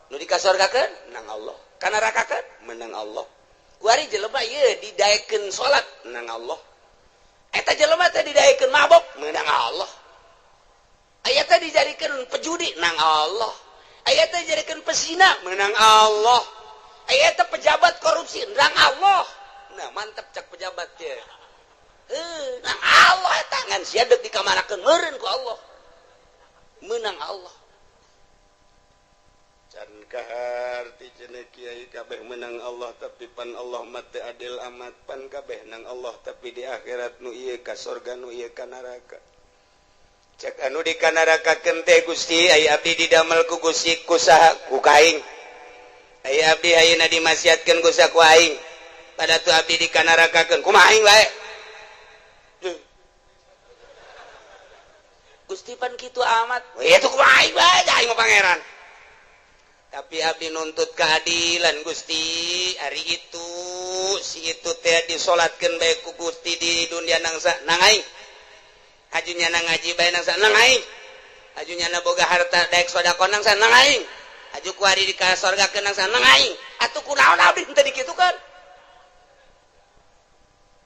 nu dikasorgakeun menang Allah kana nerakakeun menang Allah kuari jelema ieu didaekeun salat menang Allah eta jelema teh didaekeun mabok menang Allah aya teh dijadikeun pejudi menang Allah aya teh dijadikeun pesina menang Allah aya teh pejabat korupsi menang Allah nah mantap cak pejabat teh menang Allah eta ngan sia deuk dikamanakeun meureun ku Allah menang Allah can kaharti cenah kiai kabeh menang Allah tapi pan Allah mah teu adil amat pan kabeh nang Allah tapi di akhirat nu ieu ka surga nu ieu ka neraka cek anu di ka neraka keun teh Gusti ai abdi didamel ku Gusti ku saha ku kaing ai abdi ayeuna dimasiatkeun ku saha ku aing pada tu abdi di ka neraka keun kumaha aing wae Gusti pan kitu amat. Ya tuh kumaha aing bae aing mah pangeran. Tapi abdi nuntut keadilan Gusti. Hari itu si itu teh disolatkeun bae ku Gusti di dunia nangsa nang aing. Ajunya nang ngaji bae nangsa nang aing. Ajunya na boga harta daek sedekah nangsa nang aing. Aju ku ari di ka sorgakeun nangsa nang aing. Atuh kunaon abdi teu dikitukeun.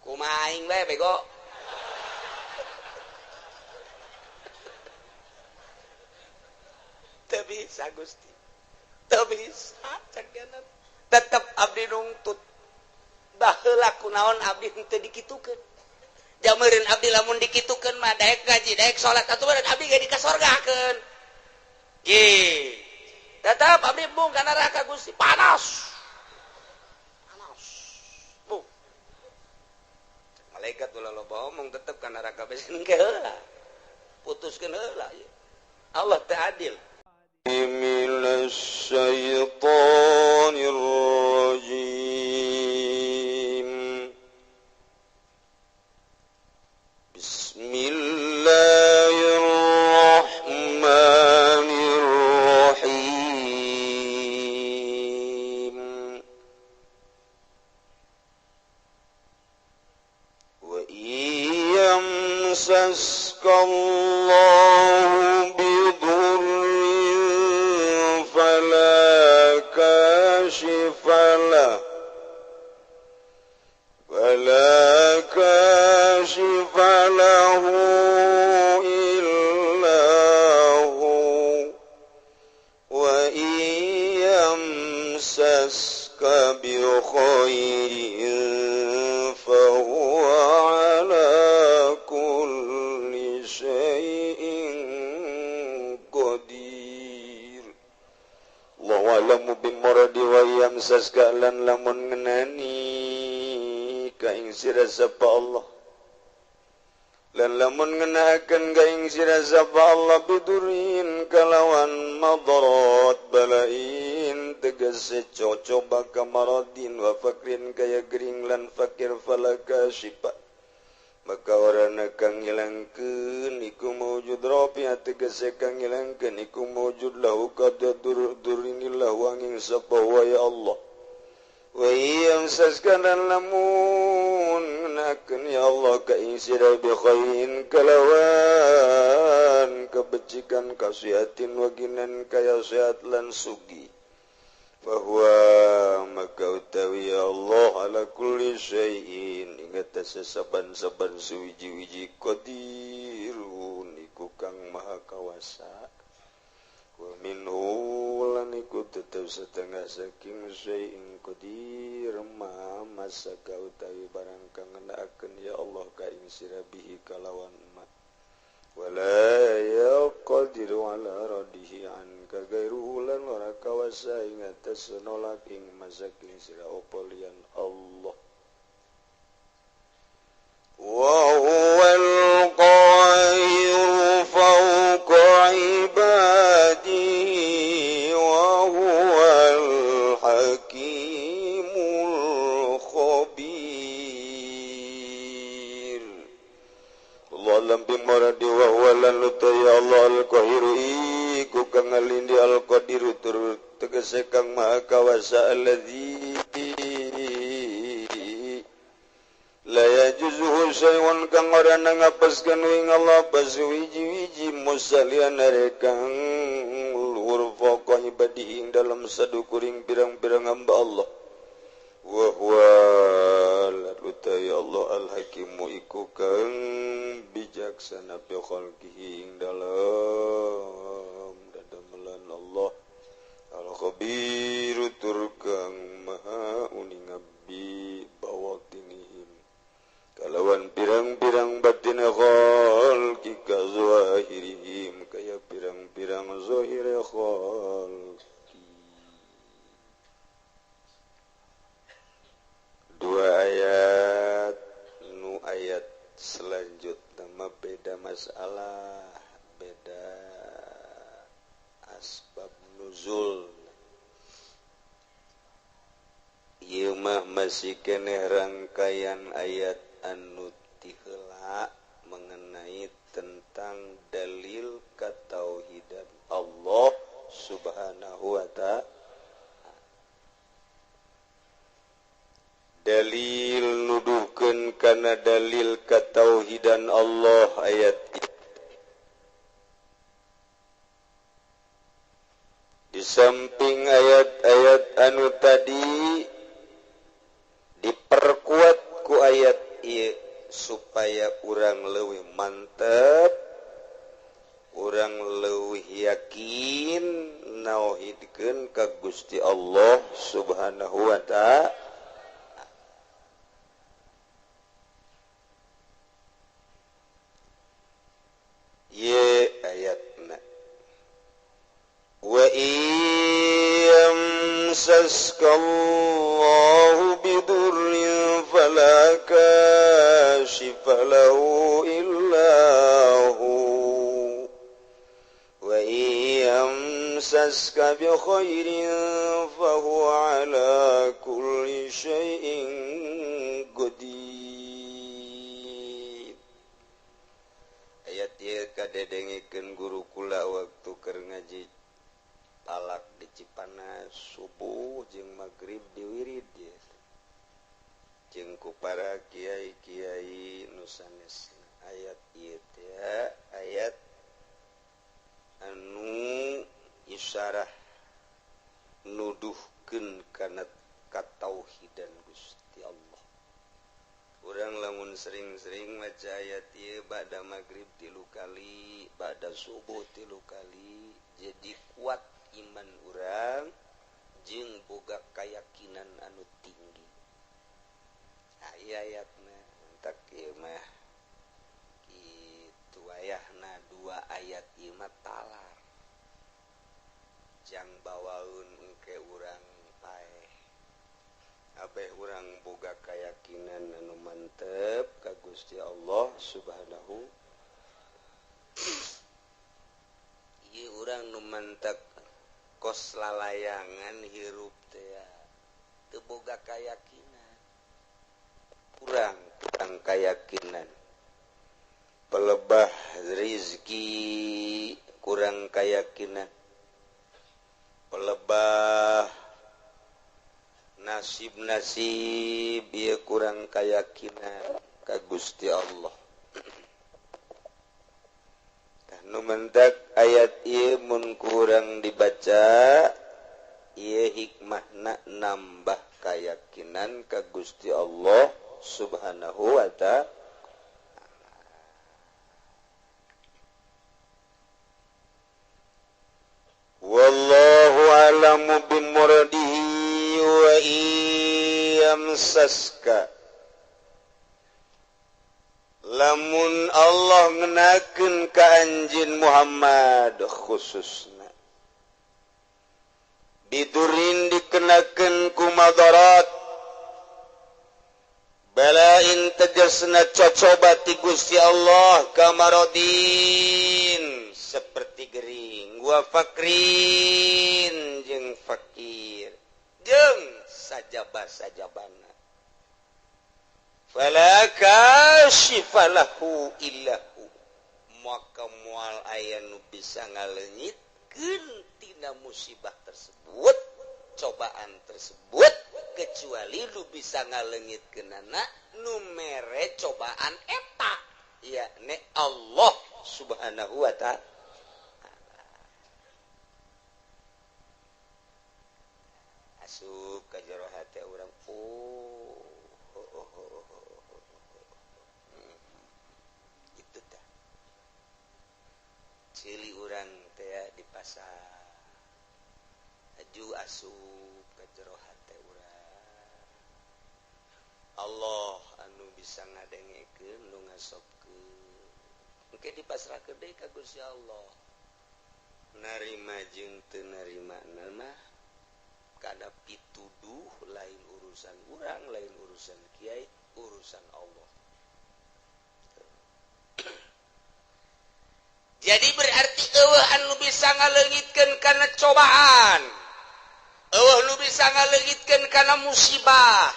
Kumaha aing bae bego. Teu bisa Gusti teu bisa cakenan tetep abdi nuntut baheula kunaon abdi teu dikitukeun jameureun abdi lamun dikitukeun mah daek gaji daek salat atuh badan abdi ge dikasorgakeun ge tetep abdi bung ka neraka Gusti panas bung malaikat ulah loba omong tetep ka neraka besen ge heula putuskeun heula Allah teu adil من الشيطان الرجيم بسم الله الرحمن الرحيم وإن يمسسك الله فلا كاشف له إلا هو وإن يمسسك بخير فهو على كل شيء قدير الله أعلم بمراد ويمسسك lan lamun ngenani kaing sira sapa Allah lan lamun ngenakeun kaing sira sapa Allah bidurin kalawan madarat balain tegese cocoba kamaradin wa fakrin kaya gering lan fakir falaka syifa maka orana kang ngilangkeun iku maujud rafi tegese kang ngilangkeun iku maujud lahu qadadur durinillah wanging sapa wa ya Allah wa iyam saskanan lamun nakeun ya Allah ka insira bi khairin kalawan kebecikan kasiatin waginan kaya sehat lan sugi bahwa maka utawi ya Allah ala kulli syai'in ingat saban-saban suwiji-wiji qadirun iku kang maha kawasa wa minhu lan iku tetep setengah saking syai'in qadir ma masaka utawi barang kang ngenakaken ya Allah ka ing sira bihi kalawan ma wala yaqdiru ala radihi an kagairuhu lan ora kawasa ing atas nolak ing masaking sira opolian Allah wa huwal qahiru fawqa ibadihi wa huwal hakimul khabir Allah lam bimoradi wa huwa lan ya Allah al-qahiru iku kang ngalindi al-qadiru tur tegese kang maha kawasa alladzi la yajuzuhu syai'un kang ora ngapaskeun ing Allah basuwiji-wiji musalian rekang luhur faqih ibadi khalqihi dalam sadukuring pirang-pirang hamba Allah wa huwa ya Allah al-hakimu iku kang bijaksana fi khalqihi dalam dadamelan Allah al-khabiru tur kang maha uning abdi bawatinihim kalawan pirang-pirang batin khalqi ka zahirihim kaya pirang-pirang zahir khalqi. Dua ayat nu ayat selanjutnya mah beda masalah, beda asbab nuzul. Ieu mah masih keneh rangkaian ayat anu ti heula mengenai tentang dalil katauhidan Allah Subhanahu wa ta'ala. Dalil nuduhkeun kana dalil katauhidan Allah ayat itu. Di samping ayat-ayat anu tadi diperkuat ku ayat ieu supaya urang leuwih mantep, urang leuwih yakin nauhidkeun ka Gusti Allah Subhanahu wa ta'ala. Ye ayatna wa yamsaskallahu bidurrin fala kashifa lahu illahu wa yamsaska bi khairin fahuwa ala kulli syai'in qadir. Ayat ieu kadedengikeun guru kula waktu keur ngaji palak di Cipanas subuh jeung magrib di wirid ya. Jeung ku para kiai-kiai nu sanesna ayat ieu teh ayat anu isyarah nuduhkeun kana katauhidan Gusti Allah. Urang lamun sering-sering maca ayat ieu ba'da magrib 3 kali, ba'da subuh 3 kali, jadi kuat iman urang jeung boga kayakinan anu tinggi. Nah, ieu ayatna entak ieu mah kitu ayahna 2 ayat ieu mah talar. Jang bawaun engke urang paeh. Abeh urang boga kayakinan anu mantep ka Gusti Allah Subhanahu. Ieu urang nu mantep kos lalayangan hirup teh teu boga kayakinan. Kurang kayakinan. Pelebah rezeki kurang kayakinan. Pelebah nasib-nasib ieu kurang kayakinan ka Gusti Allah. Tah nu mentak ayat ieu mun kurang dibaca ieu hikmahna nambah kayakinan ka Gusti Allah Subhanahu wa ta'ala. Wallahu a'lamu bimuradihi wa iyamsaska lamun Allah ngenakeun ka anjeun Muhammad khususna bidurin dikenakeun ku madarat balain tegasna cocoba ti Gusti Allah kamarodin seperti gering wa fakrin jeung fakir jeung sajabah-sajabana fala kashifa lahu illahu maka moal aya nu bisa ngaleungitkeun tina musibah tersebut cobaan tersebut kecuali lu bisa ngaleungitkeunana nu mere cobaan eta yakni Allah Subhanahu wa ta'ala. asup ka jero hate urang itu teh cili urang teh di pasar aju asup ka jero hate urang Allah anu bisa ngadengekeun nu ngasopkeun engke dipasrahkeun deui ka Gusti Allah narima jeung teu narimana mah kada pituduh lain urusan urang lain urusan kiai urusan Allah. Jadi berarti eueuh anu bisa ngaleungitkeun kana cobaan, eueuh nu bisa ngaleungitkeun kana musibah,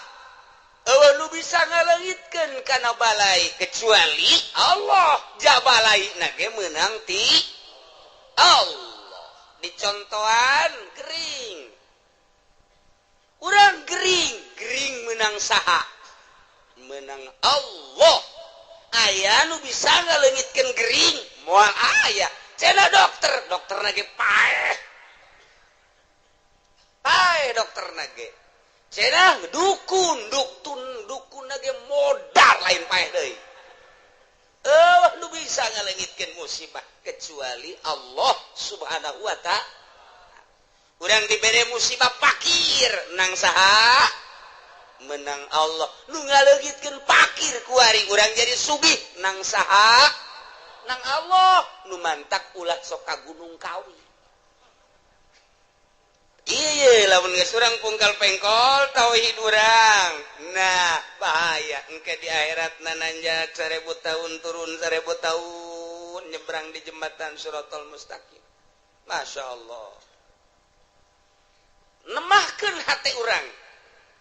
eueuh nu bisa ngaleungitkeun kana balai kecuali Allah. Jabalaina ge meunang ti Allah. Dicontohan gering. Urang gering menang saha? Menang Allah. Aya nu bisa ngaleungitkeun gering moal aya. Cenah dokterna ge paeh. Paeh dokterna ge. Cenah dukun ge modal lain paeh deui. Nu bisa ngaleungitkeun musibah kecuali Allah Subhanahu wa ta'ala. Urang dibere musibah fakir nang saha? Menang Allah. Nu ngaleungitkeun fakir kuari urang jadi sugih nang saha? Nang Allah. Nu mantak ulah sok ka Gunung Kawi. Ieu lamun geus urang pungkal pengkol tauhid urang. Nah, bahaya engke di akhiratna nanjak 1000 tahun turun 1000 tahun nyebrang di jembatan Shiratal Mustaqim. Masya Allah. Nemahkeun hati urang.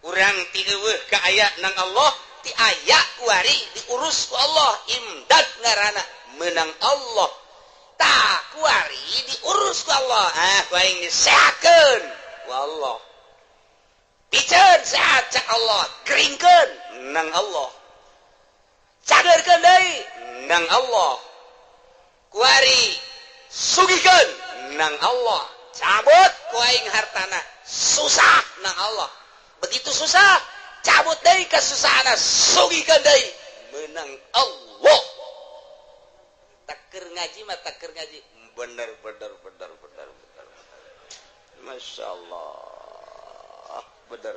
Urang ti eueuh ka aya nang Allah, ti aya kuari diurus ku Allah, imdad ngaranna menang Allah. Tah kuari diurus ku Allah. Ku aing disehatkeun ku Allah. Piceun sehat cak Allah, geringkeun nang Allah. Cagerkeun deui nang Allah. Kuari sugihkeun nang Allah. Cabut ku aing hartana susah nang Allah. Begitu susah, cabut deui kasusahana, sugihkeun deui meunang Allah. Takeur ngaji mah takeur ngaji. Bener. Masya Allah. Bener.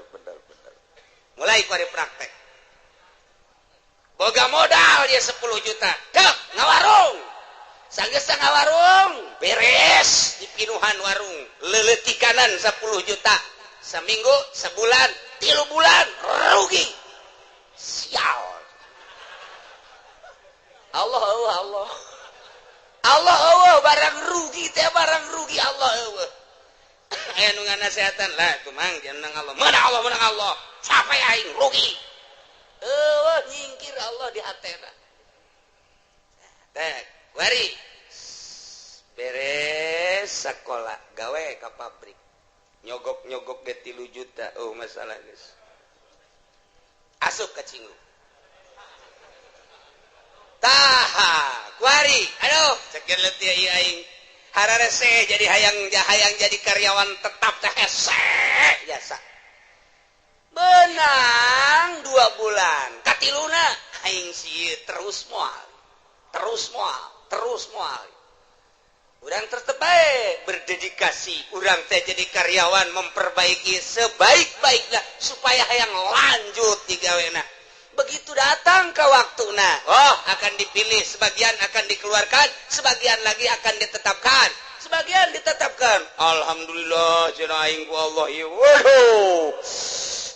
Mulai kuari praktek. Boga modal dia 10 juta. Dek, ngawarung. Sanggeus ngawarung, beres dipinuhan warung. Leuleutikanan 10 juta. Seminggu, sebulan, 3 bulan rugi. Sial. Allah. Allah barang rugi teh barang rugi Allah eueuh. Aya nu nganasehatan lah itu mang menang Allah. Menang Allah. Sampai aing rugi. Eueuh nyingkir Allah di hatena. Teh, wari. Beres sekolah, gawe ka pabrik. Nyogok ge 3 juta. Oh, masalah geus. Asup ka cinggu. Taha, kuari. Aduh, cekeun leutik ieu aing. Hararese jadi hayang jadi karyawan tetap teh hese jasa. Benang 2 bulan. Katiluna aing sieu terus moal. Urang tetep bae berdedikasi. Urang teh jadi karyawan memperbaiki sebaik-baiknya supaya hayang lanjut di gawena. Begitu datang ke waktuna, akan dipilih, sebagian akan dikeluarkan, sebagian lagi akan ditetapkan. Alhamdulillah cenah aing ku Allah ieu. Waduh.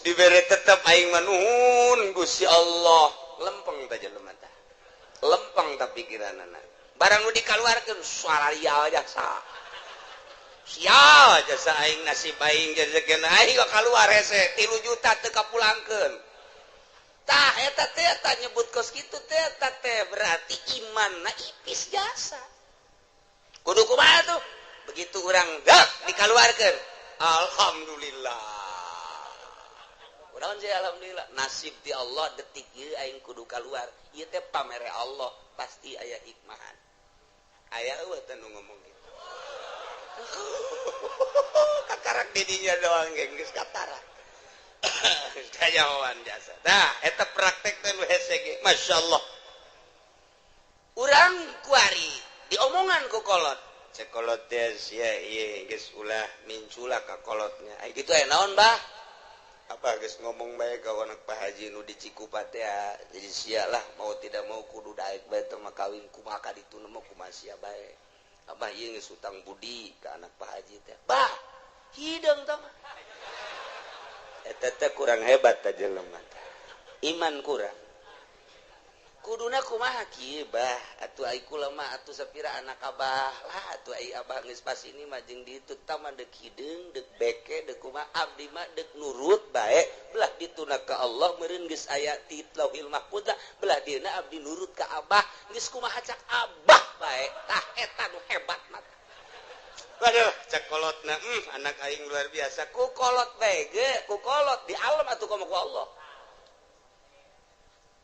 Dibere tetap aing manuhun Gusti Allah. Lempeng teh jelema teh. Lempeng teh pikiranana. Barang nu dikaluarkeun salaria jasa. Sial jasa aing nasib aing jejekeun aing kok kaluar hese 3 juta teu kapulangkeun. Tah eta teh nyebut kos kitu teh berarti imanna ipis jasa. Kudu kumaha tuh? Begitu urang dak dikaluarkeun. Alhamdulillah. Kunaon sih alhamdulillah? Nasib ti Allah detik ieu aing kudu kaluar. Ieu teh pamere Allah, pasti aya hikmahan. Aya eueuh teh nu ngomong kitu. kakarak didinya doang geus katara. Kayawan jasa. Nah, eta praktek teh nu hese ge. Masyaallah. Urang kuari diomongan ku kolot. Cek kolot teh sia ieu geus ulah mincula ka kolotnya. Ai kitu aya naon, Bah? Apa geus ngomong bae ka anak Pak Haji nu di Cikupa teh jadi sia lah mau tidak mau kudu daek bae teh mah kawin kumaha ka ditu mah kumaha sia bae. Abah ieu geus utang budi ka anak Pak Haji teh. Bah, hideung tah mah. Eta teh kurang hebat tah jelema teh. Iman kurang. Kuduna kumaha kieu Bah, atuh ai kula mah atuh sapira anak Abah lah atuh ai Abah geus pas ini mah jeung ditu tah mah deuk hideung deuk beke deuk kumaha abdi mah deuk nurut bae belah dituna ka Allah meureun geus aya ti Lauhil Mahfuz belah dieuna abdi nurut ka Abah geus kumaha cak Abah bae tah eta nu hebat mah. Waduh cak kolotna anak aing luar biasa ku kolot bae ge ku kolot di alam atuh ka Allah.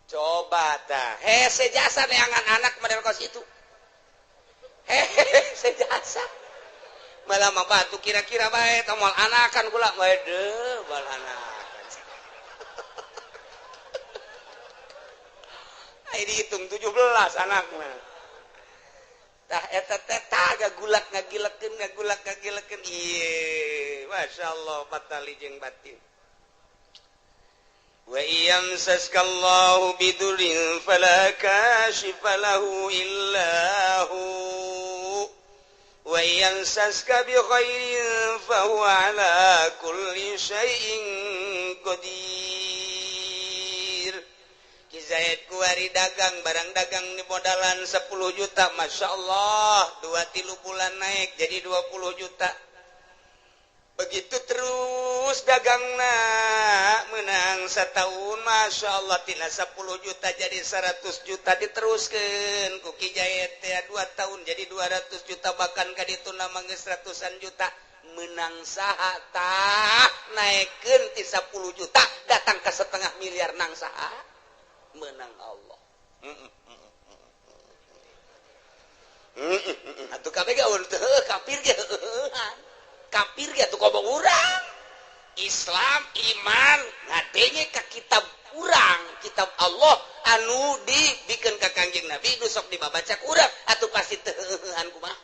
Coba dah, sejasa neangan anak model kos itu, sejasa, malah mah batu kira-kira baik, tamal anakan gula, waduh, bal anakan, ini dihitung 17 anaknya, tah eta teta gagulak ngagilekeun, iya, masya Allah, batali jeung batin. Wa yamsaskallahu bidurin fala kashifa lahu illahu wa yamsaska bi khairin fa huwa ala kulli syai'in qadir. Ki Zaid kuari dagang barang dagang di modalan 10 juta masyaallah 2-3 bulan naik jadi 20 juta. Begitu terus dagangna menang setahun Masya Allah tina 10 juta jadi 100 juta diteruskan ku Ki Jayet 2 tahun jadi 200 juta bahkan kaditu nama geus ratusan juta menang saha tah naikkeun ti 10 juta datang ke 0,5 miliar nang saha menang Allah. Atuh kabeh ge teu kafir ge kafir ya tuh kobong urang Islam iman ngadenge ka kitab urang kitab Allah anu dibikin ka Kangjeng Nabi nu sok dibabaca urang atuh pasti teuhan kumaha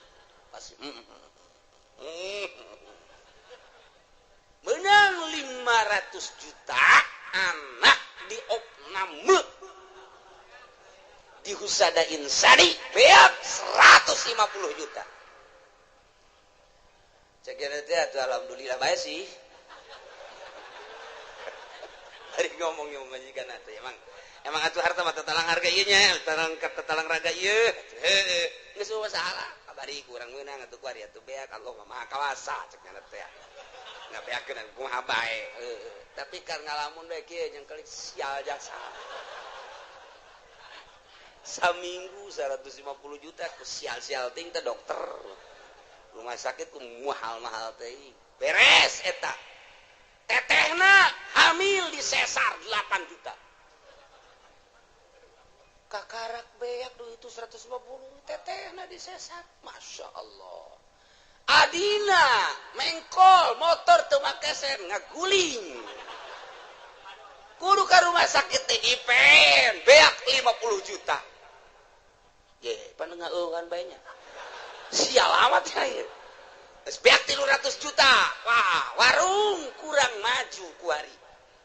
pasti menang 500 juta anak di opnam di husada insani beak 150 juta. Cek itu alhamdulillah baik sih. Hari ngomongnya majikan atuh emang atuh harta mah tatalang harga ieu nya, tatalang raga ieu. Geus salah. Kabari kurang meunang atuh kuari atuh beak Allah mah maha kawasa cek nya teh. Ngabeakeun kumaha bae. Tapi kan ngalamun bae kieu jeung kali sial jasa. Saminggu 150 juta ku sial-sial ting teh dokter. Rumah sakit ku mahal-mahal teh beres eta tetehna hamil di sesar 8 juta kakarak beak duit itu 150 tetehna di sesar Masya Allah adina mengkol motor teu make sen ngaguling kudu ka rumah sakit teh dipen beak 50 juta ye panengah eueuhan bae nya sial amat ya beak 300 juta wah warung kurang maju kuari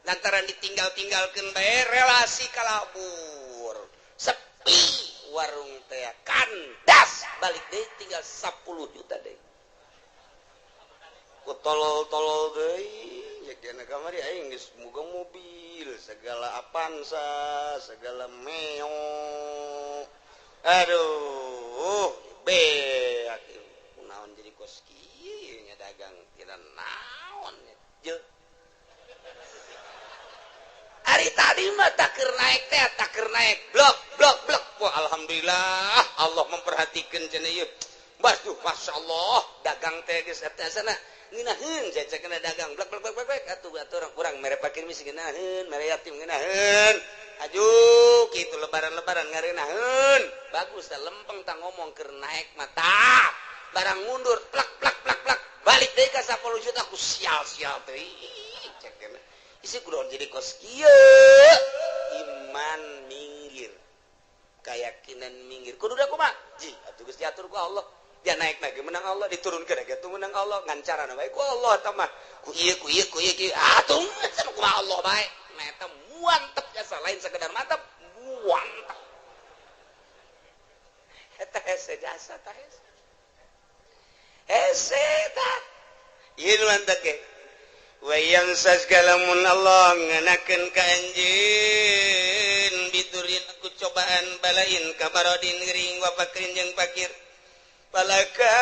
lantaran ditinggal-tinggalkeun bae relasi kalabur sepi warung teh kandas balik deui tinggal 10 juta deui ku tolol-tolol deui nya kana kamari aing geus muga mobil segala Avanza segala Meo aduh beak naon jadi kos kieu nya dagang tidak naon je hari tadi mah takeur naik teh takeur naik blok wah alhamdulillah Allah memperhatikan cenah ieu baduh masyaallah dagang teh geus eta sana ngeunaheun jajakeun dagang blok atuh urang mere pakir misi ngeunaheun mere yatim ngeunaheun aju kitu lebaran bagus dah lempeng tang ngomong keur naik mata barang mundur plak balik deui ka 10 juta aku sial-sial teh cek kana isi kudu jadi kos kieu iman minggir keyakinan minggir kudu da kumaha ji atuh geus diatur ku Allah dia naik lagi menang Allah diturunkeun lagi atuh menang Allah ngan carana bae ku Allah tah mah ku ieu atuh kumaha Allah bae nah eta muantep jasa lain sekedar mantap muantep eta hese jasa tah hese tah ieu mantep ge wayang saskalamun Allah nganakeun ka anjeun biturin aku cobaan balain kabarodin gering wa fakrin jeung fakir palaka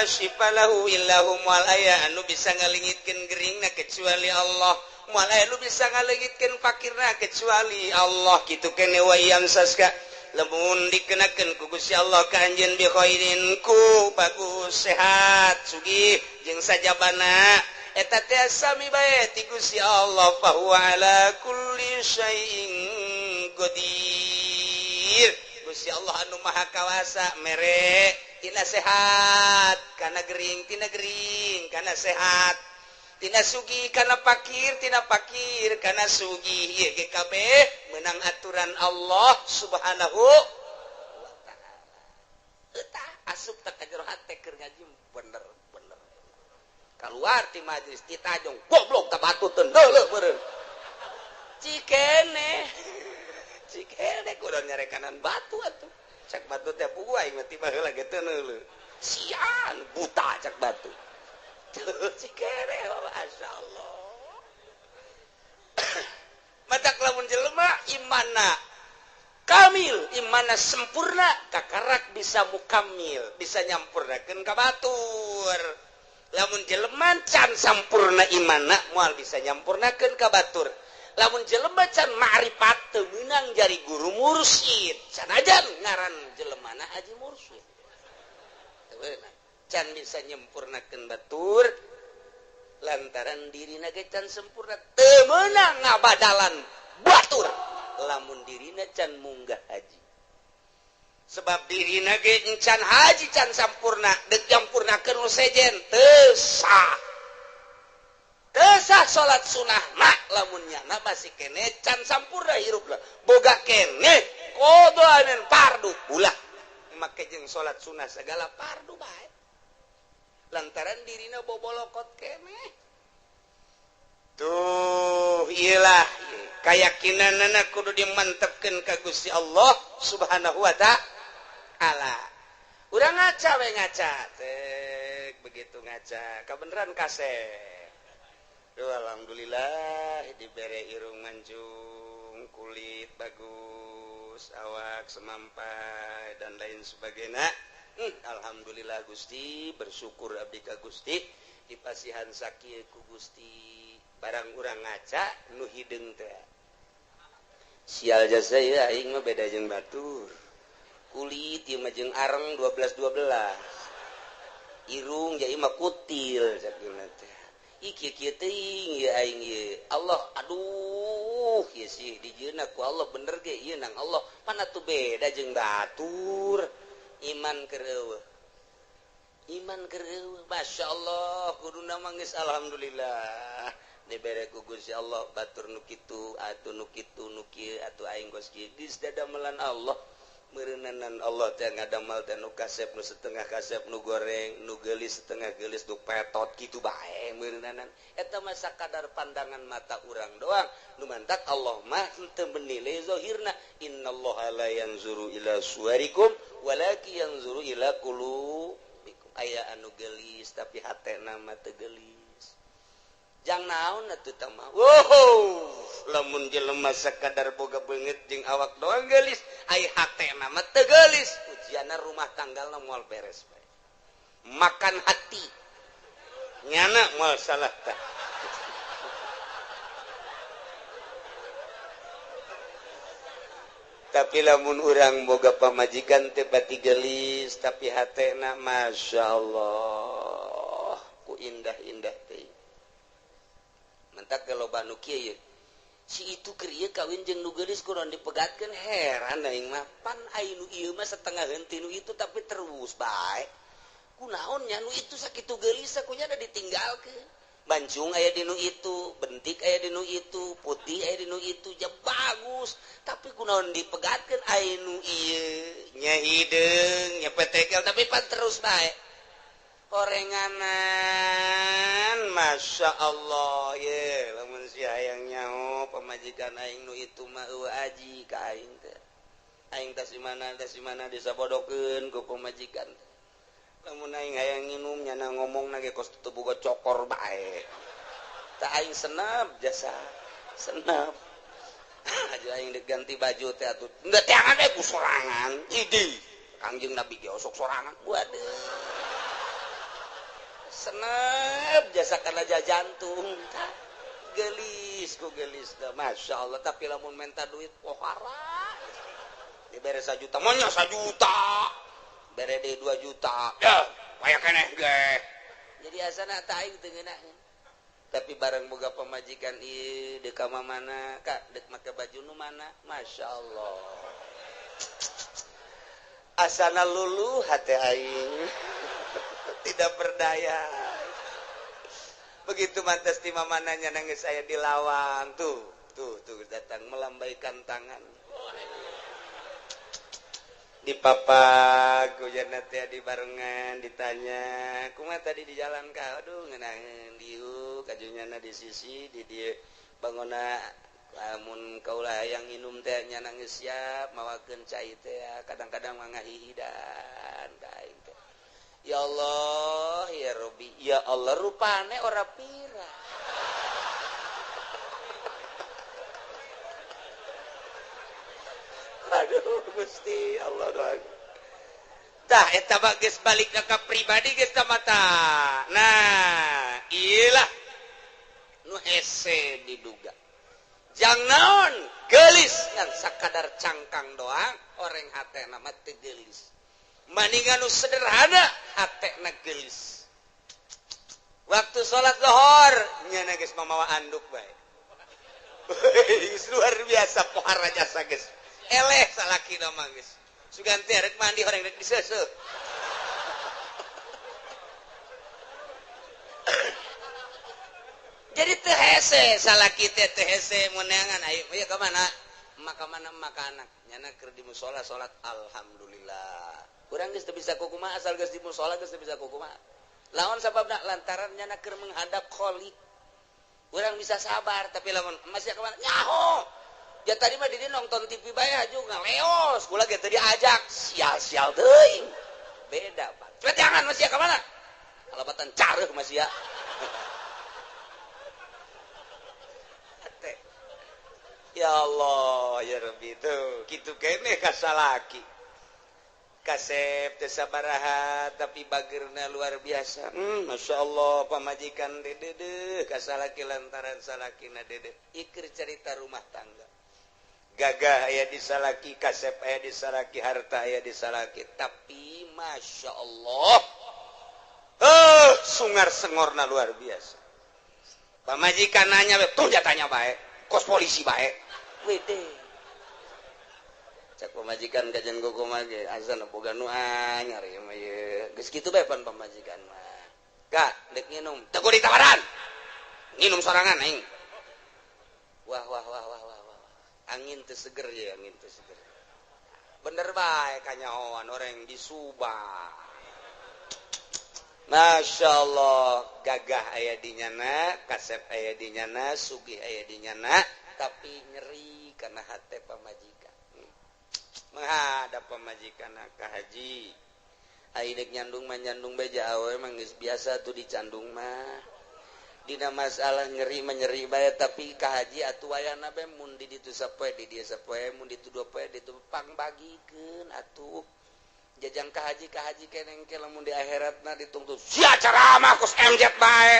sipalahu illahum wal aya anu bisa ngalingitkeun geringna kecuali Allah moal aya anu bisa ngalingitkeun fakirna kecuali Allah kitu keneh wayang saska lamun dikenakeun ku Gusti Allah ka anjeun bi khairin ku bagus sehat sugih jeung sajabana eta teh sami bae ti Gusti Allah fa huwa ala kulli syai'in qadir Gusti Allah anu maha kawasa mere tina sehat kana gering kana sehat tina sugih kana fakir kana sugih ieu ge kabeh meunang aturan Allah subhanahu wa taala eta asup teh ka jero hate keur ngaji bener keluar ti majelis ti tajong goblok tah batu teu deuleuh beureun cikene kudu nyarekanan batu atuh cak batu teh pugu aing mah tiba heula ge teu deuleuh sian buta cak batu cikene masyaallah matak lamun jelema imanna kamil imanna sempurna kakarak bisa mukamil bisa nyampurnakeun ka batur lamun jelema can sampurna imanna moal bisa nyampurnakeun ka batur lamun jelema can ma'rifat teu meunang jari guru mursyid sanajan ngaran jelemana haji mursyid teu beunang can bisa nyempurnakeun batur lantaran dirina ge can sempurna teu meunang ngabadalan batur lamun dirina can munggah haji sebab dirina ge encan haji can sampurna deuk nyampurnakeun nu sejen teu sah salat sunah mak lamun nyana masih kene can sampurna hirupna boga kene kodoaneun fardu ulah make jeung salat sunah segala fardu bae lantaran dirina bobolokot kene tuh iyalah keyakinanna kudu dimantepkeun ka Gusti Allah subhanahu wa ta'ala urang ngaca we ngaca teh begitu ngaca kabeneran kasep alhamdulillah dibere irung mancung kulit bagus awak semampai dan lain sebagainya alhamdulillah Gusti bersyukur abdi ka Gusti dipasihan sakieu ku Gusti barang urang ngaca nu hideung teh sial jasa ieu aing mah beda jeung batur kulit ieu mah jeung areng 12 irung jadi mah kutil sakieu teh iki kieu teuing ieu aing ieu Allah aduh ieu sih dijieunna ku Allah bener ge ieu nang Allah mana tuh beda jeung batur iman keur eueuh masyaallah kuduna mangis alhamdulillah dibere ku Gusti Allah batur nu kitu atuh nu kitu nu kieu atuh aing geus kieu geus dadamelan Allah meureunanan Allah teh ngadamal teh nu kasep nu setengah kasep nu goreng nu geulis setengah geulis nu petot kitu bae meureunanan eta mah sakadar pandangan mata urang doang nu mantak Allah mah teu menilai zahirna innallaha la yanzuru ila suwarikum walakin yanzuru ila qulubikum aya anu geulis tapi hatena mah teu geulis jang naon atuh tah mah lamun jelema sakadar boga beungeut jeung awak doang geulis ai hatena mah teu geulis ujianna rumah tanggalna moal beres bae makan hati nyana moal salah tah tapi lamun urang boga pamajikan teh bati geulis tapi hatena masyaallah ku indah-indah teh mentak kalau banu kieu si itu keur ieu kawin jeung nu geulis kudu dipegatkeun heran aing mah pan ai nu ieu mah setengah henteu nu itu tapi terus bae kunaonnya nu itu sakitu geulis sakunya ada ditinggalkeun bancung aya dinu itu bentik aya dinu itu putih aya dinu itu ya bagus tapi kunaon dipegatkeun aya nu ieu nya hideung nya petekel tapi pan terus bae orenganan Masya Allah ye lamun si hayang nyaho pamajikan aing nu itu mah aji ka aing teh aing tas di mana disabodokeun ku pamajikan lamun aing hayang nginum nyana ngomong nage kos teu boga cokor bae tah aing senep jasa senep aja aing diganti baju teh atuh enggak teangan teh ku sorangan idi Kangjeng Nabi ge osok sorangan waduh senep jasa kana jantung gelis ku gelis dah Masya Allah tapi lamun minta duit pohara dibere 1 juta monya 1 juta bere deui 2 juta ya aya keneh ge jadi asana teh aing teu ngeunaheun tapi bareng boga pamajikan ieu deuk ka mana Kak deuk make baju nu mana Masya Allah asana luluh hate aing tidak berdaya begitu mantas di mamananya nangis saya di lawang tuh datang melambaikan tangan di papa kujana teh di barengan ditanya kumaha tadi di jalan ka aduh ngeunaheun dieu kajunyana di sisi di dieu bangona lamun kaulah hayang nginum teh nya nangis siap mawakeun cai teh kadang-kadang mangga hihidan ka aing teh ya Allah ya Robbi ya Allah rupane ora pira aduh Gusti Allah doang tah eta mah geus balik ka pribadi geus tah mata nah iyalah nu hese diduga jang naon geulis ngan sakadar cangkang doang oreng hatena mah teu geulis maningan nu sederhana hatena geulis waktu salat zuhur nya geus mamawa anduk bae luar biasa pohara jasa geus eleh salaki mah geus suganti rek mandi horeng rek diseuseuh jadi teu hese salaki teh teu hese meunangan ayo ieu ka mana emak ka mana emak ka anak nyana keur di mushola salat alhamdulillah urang geus teu bisa kukumaha asal geus di mushola geus teu bisa kukumaha lawan sababna lantaran nyana keur menghadap kholiq urang bisa sabar tapi lamun masih ka mana nyaho ya tadi mah dia nonton TV bae juga ngaleos kula ge teu diajak sial-sial teuing beda Pak coba jangan masih ka mana kalabatan careuh masih ya ya Allah ya Rabbi tuh kitu keneh ka salaki kasep teu sabaraha tapi bageurna luar biasa Masya Allah pamajikan dedeh ka salaki lantaran salakina dedeh ikir cerita rumah tangga gagah aya di salaki kasep aya di salaki harta aya di salaki tapi Masya Allah sungar sengorna luar biasa pamajikan nanya tuh jatanya bae kos polisi bae wede cak pamajikan kajian kukumaha ge azan boga nu anyar ieu mah ieu geus kitu bae pan pamajikan mah Kak dek nginum teu kudu ditawaran nginum sorangan aing wah angin teu seger ya angin teu seger bener bae kanyahoan orang di Subang Masya Allah gagah aya di nyana kasep aya di nyana sugih aya di nyana tapi nyeri karena hate pamajikan menghadap pamajikan ka haji aidek nyandung mah nyandung beja awe mah geus biasa tuh dicandung mah dina masalah nyeri menyeri bae tapi ka haji atuh wayahna bae mun di ditu sapoe di dieu sapoe mun ditu dua poe ditu pangbagikeun atuh jajang ka haji keneng ke lamun di akhiratna ditungtu sia ceramah kus MZ bae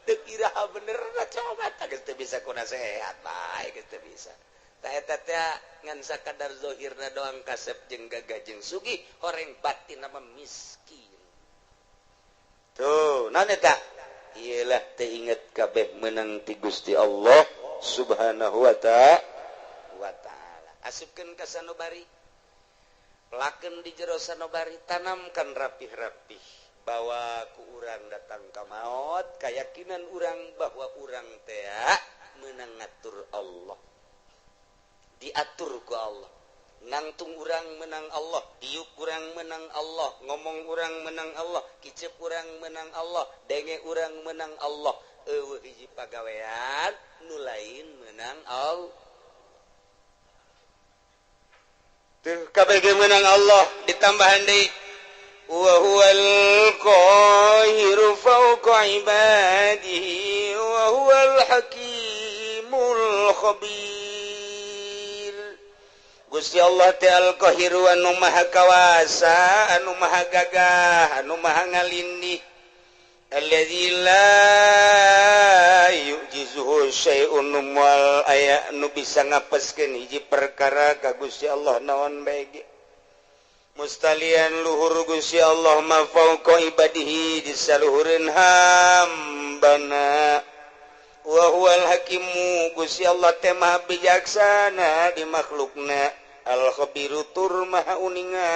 teu kiraha bener coba tah geus teu bisa kuna sehat bae geus teu bisa tah eta teh ngan sakadar zahirna doang kasep jeung gagah jeung sugih horeng batinna mah miskin tuh naon eta iyalah teu inget kabeh meunang ti Gusti Allah Subhanahu wa ta'ala asupkeun ka sanubari laken di jero sanobari tanamkan rapih-rapih bahwa ku urang datang ka maut keyakinan urang bahwa urang teh meunang ngatur Allah diatur ku Allah nangtung urang menang Allah diuk urang menang Allah ngomong urang menang Allah kicep urang menang Allah denge urang menang Allah eueuh hiji pagawean nu lain menang Allah teu kabeh menang Allah ditambahan deui wa huwal qahiru fawqa ibadihi wa huwal hakimul khabir Gusti Allah teh al-qahiru anu maha kawasa anu maha gagah anu maha ngalindih alladzi la yujizuhu syai'un wal aya nu bisa ngapeskeun hiji perkara ka Gusti Allah naon bae ge mustalian luhur Gusti Allah ma fauqa ibadihi di saluhureun hambana wa huwal hakimu Gusti Allah teh maha bijaksana di makhlukna al khabiru tur maha uninga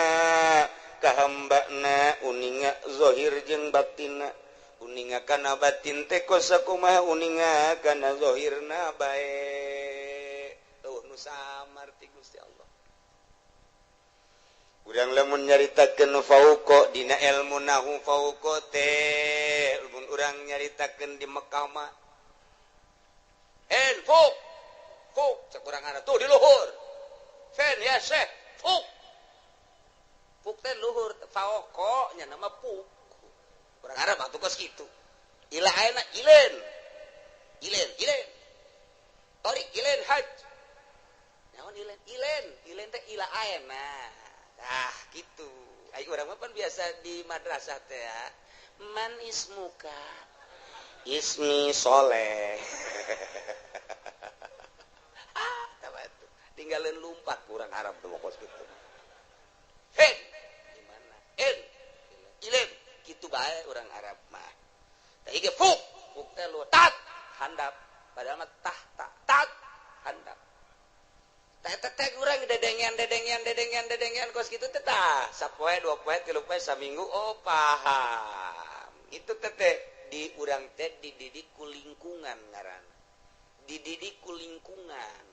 ka hambana uninga zahir jeung batinna uninga kana batin teh kosa kumaha uninga kana zahirna bae tuh nu samar ti Gusti Allah urang lamun nyaritakeun fauqa dina ilmu nahu fauqa teh mun urang nyaritakeun di Mekah mah fuk cek urang ada tuh di luhur fen ya syekh fuk teh luhur fauqa nya nama fuk urang Arab atuh kos kitu ila ayeuna ilen torik ilen haj naon ilen teh ila ayeuna gitu ai urang mah pan biasa di madrasah teh ya man ismuka ismi soleh tinggalin lumpat kurang Arab tuh kos gitu gimana ilen gitu bae orang Arab mah teh ge fuk teh lu tat handap padahal mah tat handap teh urang dedengian kos kitu teh tah sapoe dua poe tilu poe saminggu oh paham itu teh di urang teh dididik ku lingkungan ngaranna dididik ku lingkungan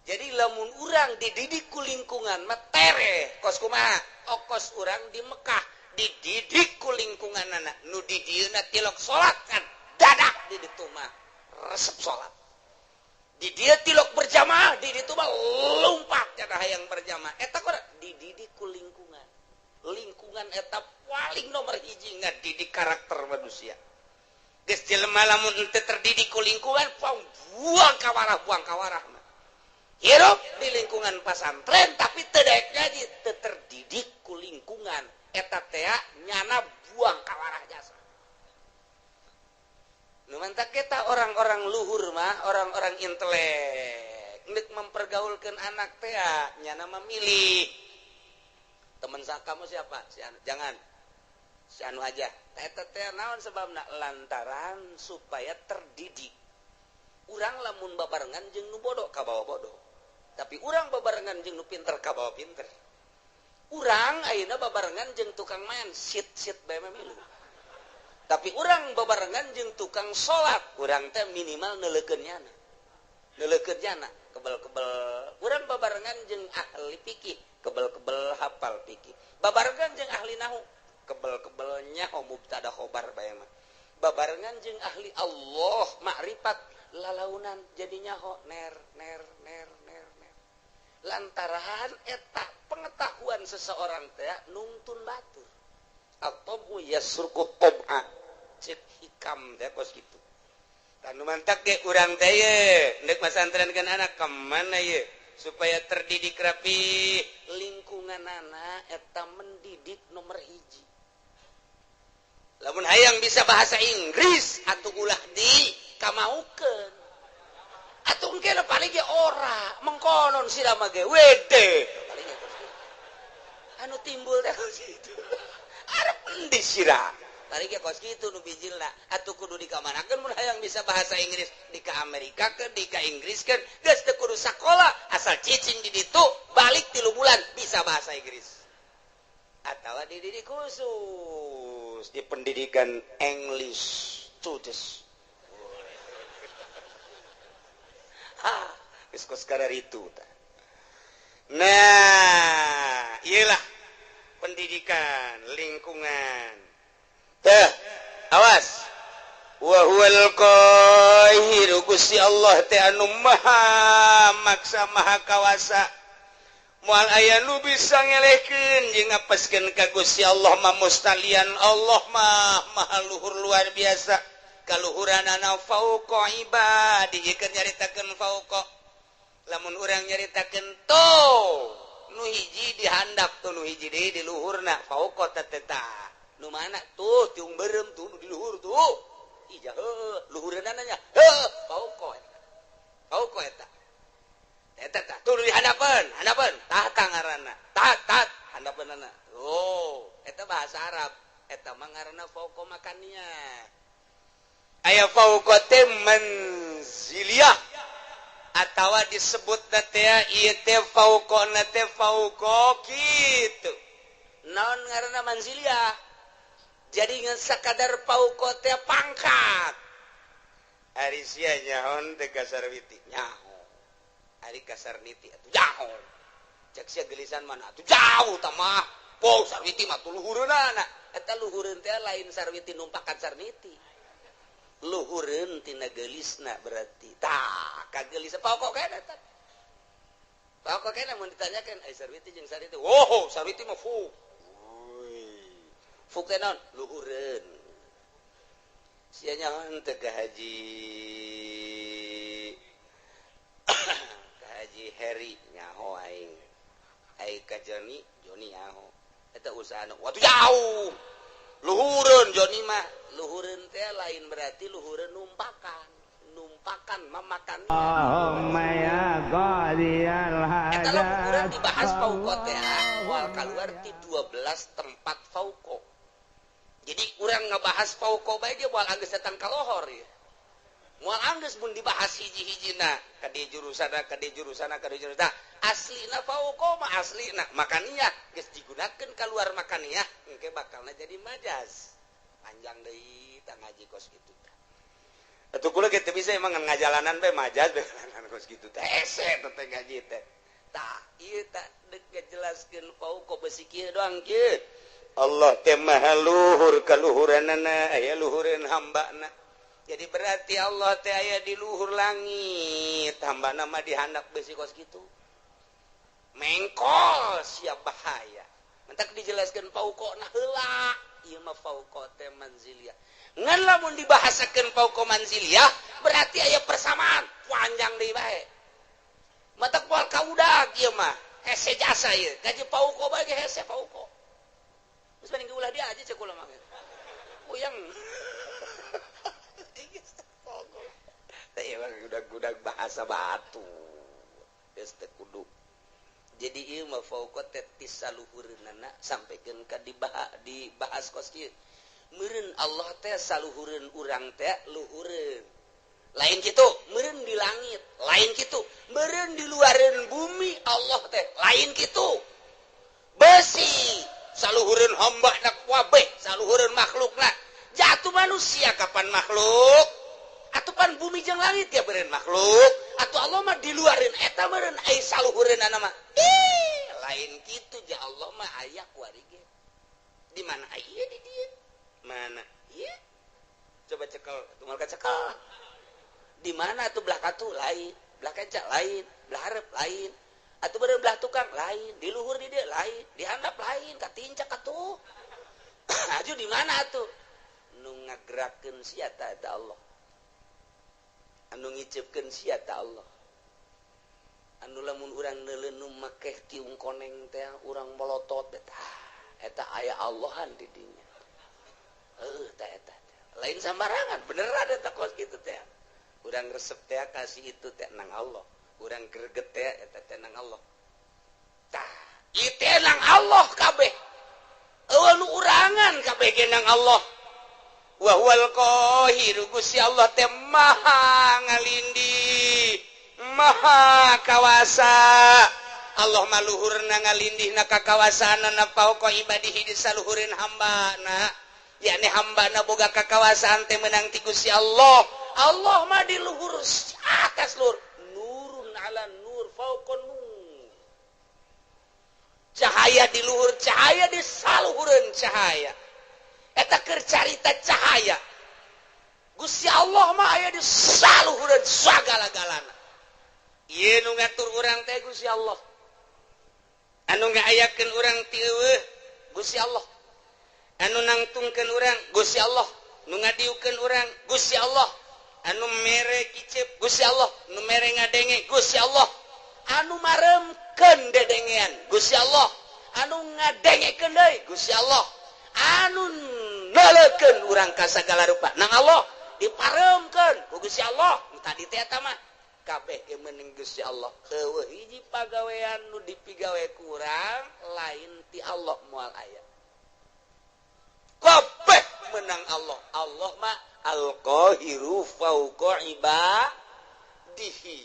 jadi lamun urang dididik ku lingkungan mah tere kos kumaha kos urang di Mekah dididik ku lingkungan anak nu di dieuna tilok salat kan dadak di ditu mah resep salat di dia tilok berjamaah di ditu mah lumpat cenah hayang berjamaah eta kok dididik ku lingkungan eta paling nomor hiji ngadidik karakter manusia geus jelema lamun teu terdidik ku lingkungan buang kawarah hirup di lingkungan pesantren tapi tedek jadi terdidik ku lingkungan eta teh nyana buang kawarah jasa nu mantap kita orang-orang luhur mah orang-orang intelek ngeuk mempergaulkeun anak teh nyana memilih teman kamu siapa si anu jangan si anu aja eta teh naon sebabna lantaran supaya terdidik urang lamun babarengan jeung nu bodoh ka bawa bodoh tapi urang babarengan jeung nu pinter ka bawa pinter urang ayeuna babarengan jeung tukang main sit bae milu tapi urang babarengan jeung tukang salat urang teh minimal neulekeun nyana kebel-kebel urang babarengan jeung ahli fikih kebel-kebel hafal fikih babarengan jeung ahli nahwu kebel-kebel nyaho mubtada khobar bae mah babarengan jeung ahli Allah makrifat lalaunan jadi nyaho ner lantaran eta pengetahuan seseorang teh nuntun batur atau yasruku tab'a cek hikam teh kos kitu tanu mantak ge urang teh ye neuk masantrenkeun anak ka mana ye supaya terdidik rapi lingkungan anak eta mendidik nomor hiji lamun hayang bisa bahasa Inggris atuh ulah di kamaukeun atuh engke paling ge ora mengkonon sira mah ge wede paling anu timbul teh kitu arep endi sira tarik kos gitu nu bijilna atuh kudu dikamanakeun mun hayang bisa bahasa Inggris di ka Amerika ke di ka Inggris kan geus teu kudu sakola asal cicing di ditu balik 3 bulan bisa bahasa Inggris atawa dididik khusus di pendidikan English Studies geus kos kararitu tah. Nah, iyalah pendidikan lingkungan. Tah, awas. Wa huwal qahiru Gusti Allah teh anu maha maksa maha kawasa. Moal aya nu bisa ngelehkeun jeung ngapeskeun ka Gusti Allah mah mustalian Allah mah maha luhur luar biasa. Kaluhuranana fauqa ibadi keur nyaritakeun fauqa. Lamun urang nyaritakeun to nu hiji dihandap tuh nu hiji deui di luhurna fauqa tateta nu mana tuh tiung beureum tuh nu di luhur tuh ija luhureunna nya fauqa eta tuh nu dihandapeun tah ngaranna tat handapeunna eta bahasa Arab eta mah ngaranna fauqa makania aya fauqa teh manziliyah atawa disebut teh ieu teh fauqona teh fauqa kitu naon ngaranna manziliyah jadi ngan sakadar fauqa teh pangkat ari sia nyaon teh kasar witi nyaho ari kasar niti atuh nyaho cek sia gelisan mana atuh jauh tah mah po sarwiti mah tuh luhureunna eta luhureun teh lain sarwiti numpakan sarniti luhureun tina gelisna berarti tah kagelis pokok kana tah pokok kana mun ditanyakeun ai sarwiti jeung sarwiti sarwiti mah fuk teh naon luhureun sia nyaon teh ka haji Heri nyaho aing ka Joni nyaho eta usahana watu jauh luhureun Joni mah luhureun teh lain berarti luhureun numpakan mamakan eta luhureun dibahas fauqa teh moal kaluar ti 12 tempat fauqa jadi urang ngabahas fauqa bae ge moal anggeus datang ka lohor ya moal anggeus mun dibahas hiji-hijina ka dieu jurusana aslina fauqa mah aslina makaniyah geus digunakeun kaluar makaniyah engke bakalna jadi majaz panjang deui tah ngaji kos kitu tah atuh kula kitu bisa emang ngajalanan bae majaz bae kos kitu teh hese teh ngaji teh tah ieu tah deuk ngajelaskeun fauqa besi kieu doang kieu Allah teh maha luhur kaluhuranana aya luhureun hambana jadi berarti Allah teh aya di luhur langit hambana mah dihandap besi kos kitu mengkol siap bahaya mentak dijelaskeun fauqona heula ieu mah fauqa teh manziliyah ngan lamun dibahasakeun fauqa manziliyah berarti aya persamaan panjang deui bae matak moal kaudag ieu mah hese jasa ieu gaji fauqa bae ge hese fauqa geus mending ulah dia aja cek ulah mah uyang teh udah bahasa batu geus teh kudu jadi ieu mah fauqa teh tisaluhureunana sampikeun ka dibahas kos kieu meureun Allah teh saluhureun urang teh luhureun lain kitu meureun di langit lain kitu meureun di luareun bumi Allah teh lain kitu besi saluhureun hambana kabeh saluhureun makhlukna jatuh manusia kapan makhluk atupan bumi jeung langit ya beureun makhluk atuh Allah mah di luareun eta meureun ai saluhureunana mah lain kitu ja Allah mah aya kuarige di mana aya di dieu mana ieu coba cekel tunggal ka cekel di mana atuh belah katu lain belah kaca lain belah hareup lain atuh beureun belah tukang lain di luhur di dieu lain di handap lain ka tincak atuh aju di mana atuh nu ngagerakeun sia eta Allah anu ngiceupkeun sia ta Allah anu lamun urang neuleuh nu makeh tiung koneng teh urang molotot eta aya Allahan di dinya tah eta lain sambarangan beneran eta kos kitu teh urang resep teh kasih itu teh nang Allah urang greget teh eta teh nang Allah tah ieu teh nang Allah kabeh eueuh nu urangan kabeh ge nang Allah wa huwal qahir Gusti Allah teh maha ngalindih maha kawasa Allah maluhurna ngalindihna ka kawasaanna fauqa ibadihi di saluhurin hambana yakni hambana boga kakawasaan teh menang ti Gusti Allah Allah mah di luhur atas luhur nurun ala nur fauqa nur cahaya di luhur cahaya di saluhureun cahaya eta keur carita cahaya Gusti Allah mah aya di saluhureun sagala-galana ieu nu ngatur urang teh Gusti Allah anu ngaayakeun urang ti eueuh Gusti Allah anu nangtungkeun urang Gusti Allah nu ngadiukeun urang Gusti Allah anu mere kicep Gusti Allah nu mere ngadenge Gusti Allah anu maremkeun dedengean Gusti Allah anu ngadengekeun deui Gusti Allah anu nalekeun urang ka sagala rupa nang Allah diparemkeun ku Gusti Allah tadi teh eta mah kabeh ge meuning Gusti Allah eueuh hiji pagawean nu dipigawe ku urang lain ti Allah moal aya kabeh menang Allah Allah mah al-qahiru fauqa ibadihi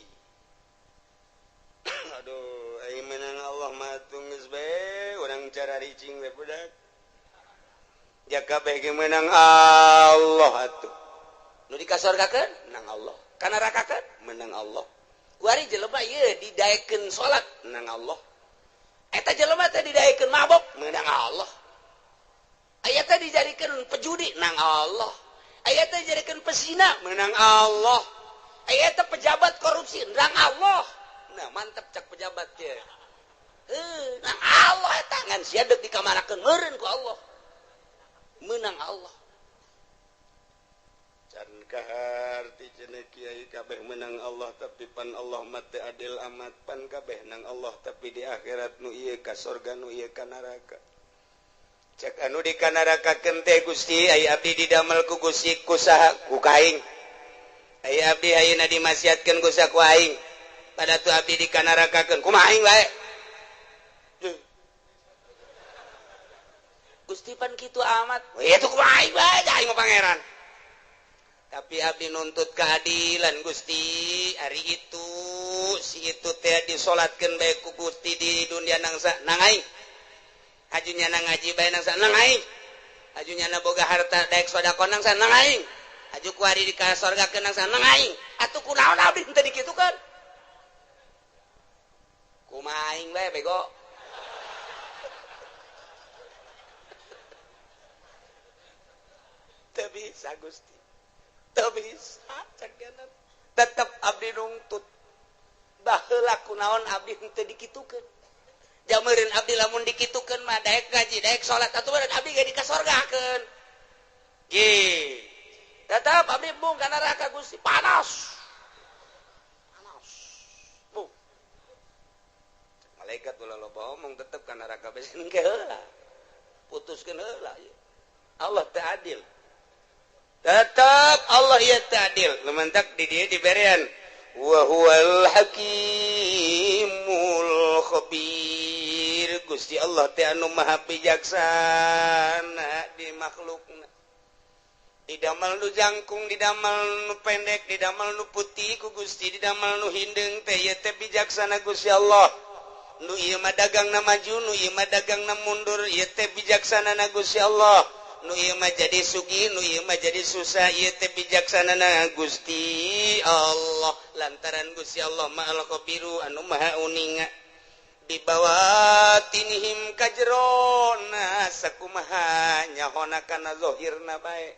aduh ai menang Allah mah geus bae urang cara ricing we budak ya kabeh ge menang Allah atuh nu dikasorgakeun menang Allah kana nerakakeun menang Allah kuari jelema ieu didaekeun salat menang Allah eta jelema teh didaekeun mabok menang Allah aya teh dijadikeun pejudi menang Allah aya teh dijadikeun pesina menang Allah aya teh pejabat korupsi menang Allah nah mantep cak pejabat teh menang Allah eta ngan sia deuk dikamanakeun meureun ku Allah menang Allah can kahar ti cenah kiai kabeh menang Allah tapi pan Allah mah teu adil amat pan kabeh nang Allah tapi di akhirat nu ieu ka surga nu ieu ka neraka cek anu di ka neraka keun teh Gusti ai abdi didamel ku Gusti ku saha ku kaing ai abdi ayeuna dimasiatkeun ku saha ku aing pada tu abdi di ka neraka keun kumaha aing wae Gusti pan kitu amat we itu kumaha aing wae aing mah pangeran tapi abdi nuntut keadilan Gusti hari itu si itu teh disolatkeun bae ku Gusti di dunia nangsa nang aing ajunya nang ngaji bae nangsa nang aing ajunya na boga harta daek sedekah nangsa nang aing aju ku ari di ka surga keun nangsa nang aing atuh kunaon abdi teu dikitukeun kumaha aing bae bego teu bisa Gusti teu bisa cakeun tetep abdi nungtut baheula kunaon abdi teu dikitukeun jameureun abdi lamun dikitukeun mah daek gaji daek salat atuh bae abdi ge di ka sorgakeun ge tetep abdi bung ka neraka Gusti panas bung malaikat ulah loba omong tetep ka neraka besen ke heula putuskeun heula Allah teu adil tetap Allah ya ta'dil lumantak di dia diberian wa huwal hakimul khabir Gusti Allah teh anu maha bijaksana di makhlukna didamel nu jangkung didamel nu pendek didamel nu putih ku Gusti didamel nu hindeng teh ieu teh bijaksana Gusti Allah nu ieu mah dagangna maju nu ieu mah dagangna mundur ieu teh bijaksana na Gusti Allah nu ieu mah jadi sugih nu ieu mah jadi susah ieu teh bijaksanana Gusti Allah lantaran Gusti Allah ma'al khabiru anu maha uninga bibawatinihim kajrona sakumaha nyahona kana zahirna bae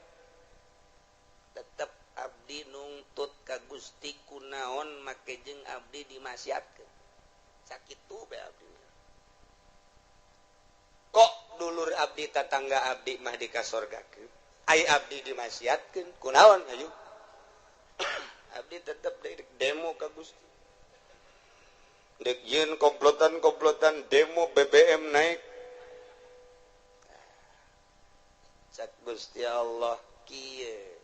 tetep abdi nungtut ka Gusti kunaon make jeung abdi dimasiatkeun sakitu bae abdi kok dulur abdi tetangga abdi mah di ka sorgakeun ai abdi dimasiatkeun kunaon ayu abdi tetep demo ka Gusti dek ieun komplotan demo BBM naik cak Gusti Allah kieu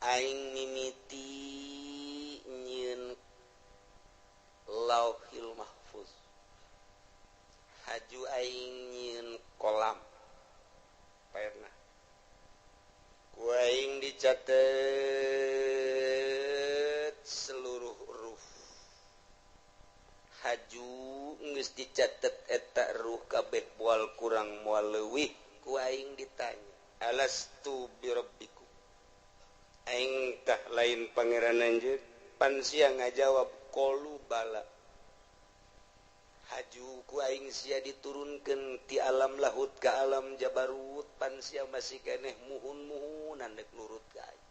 aing mimiti nyieun lauhil mahfuz haju aing nyieun kolam pernah dicatat seluruh ruh haju geus dicatat eta ruh kabeh moal kurang moal leuwih ku aing ditanya alastu birabbikum aing tah lain pangeran anjeun pan sia ngajawab qalu bala haju ku aing sia diturunkeun ti alam lahut ka alam jabarut pan sia masih keneh muhun-muhunan dek nurut ka aing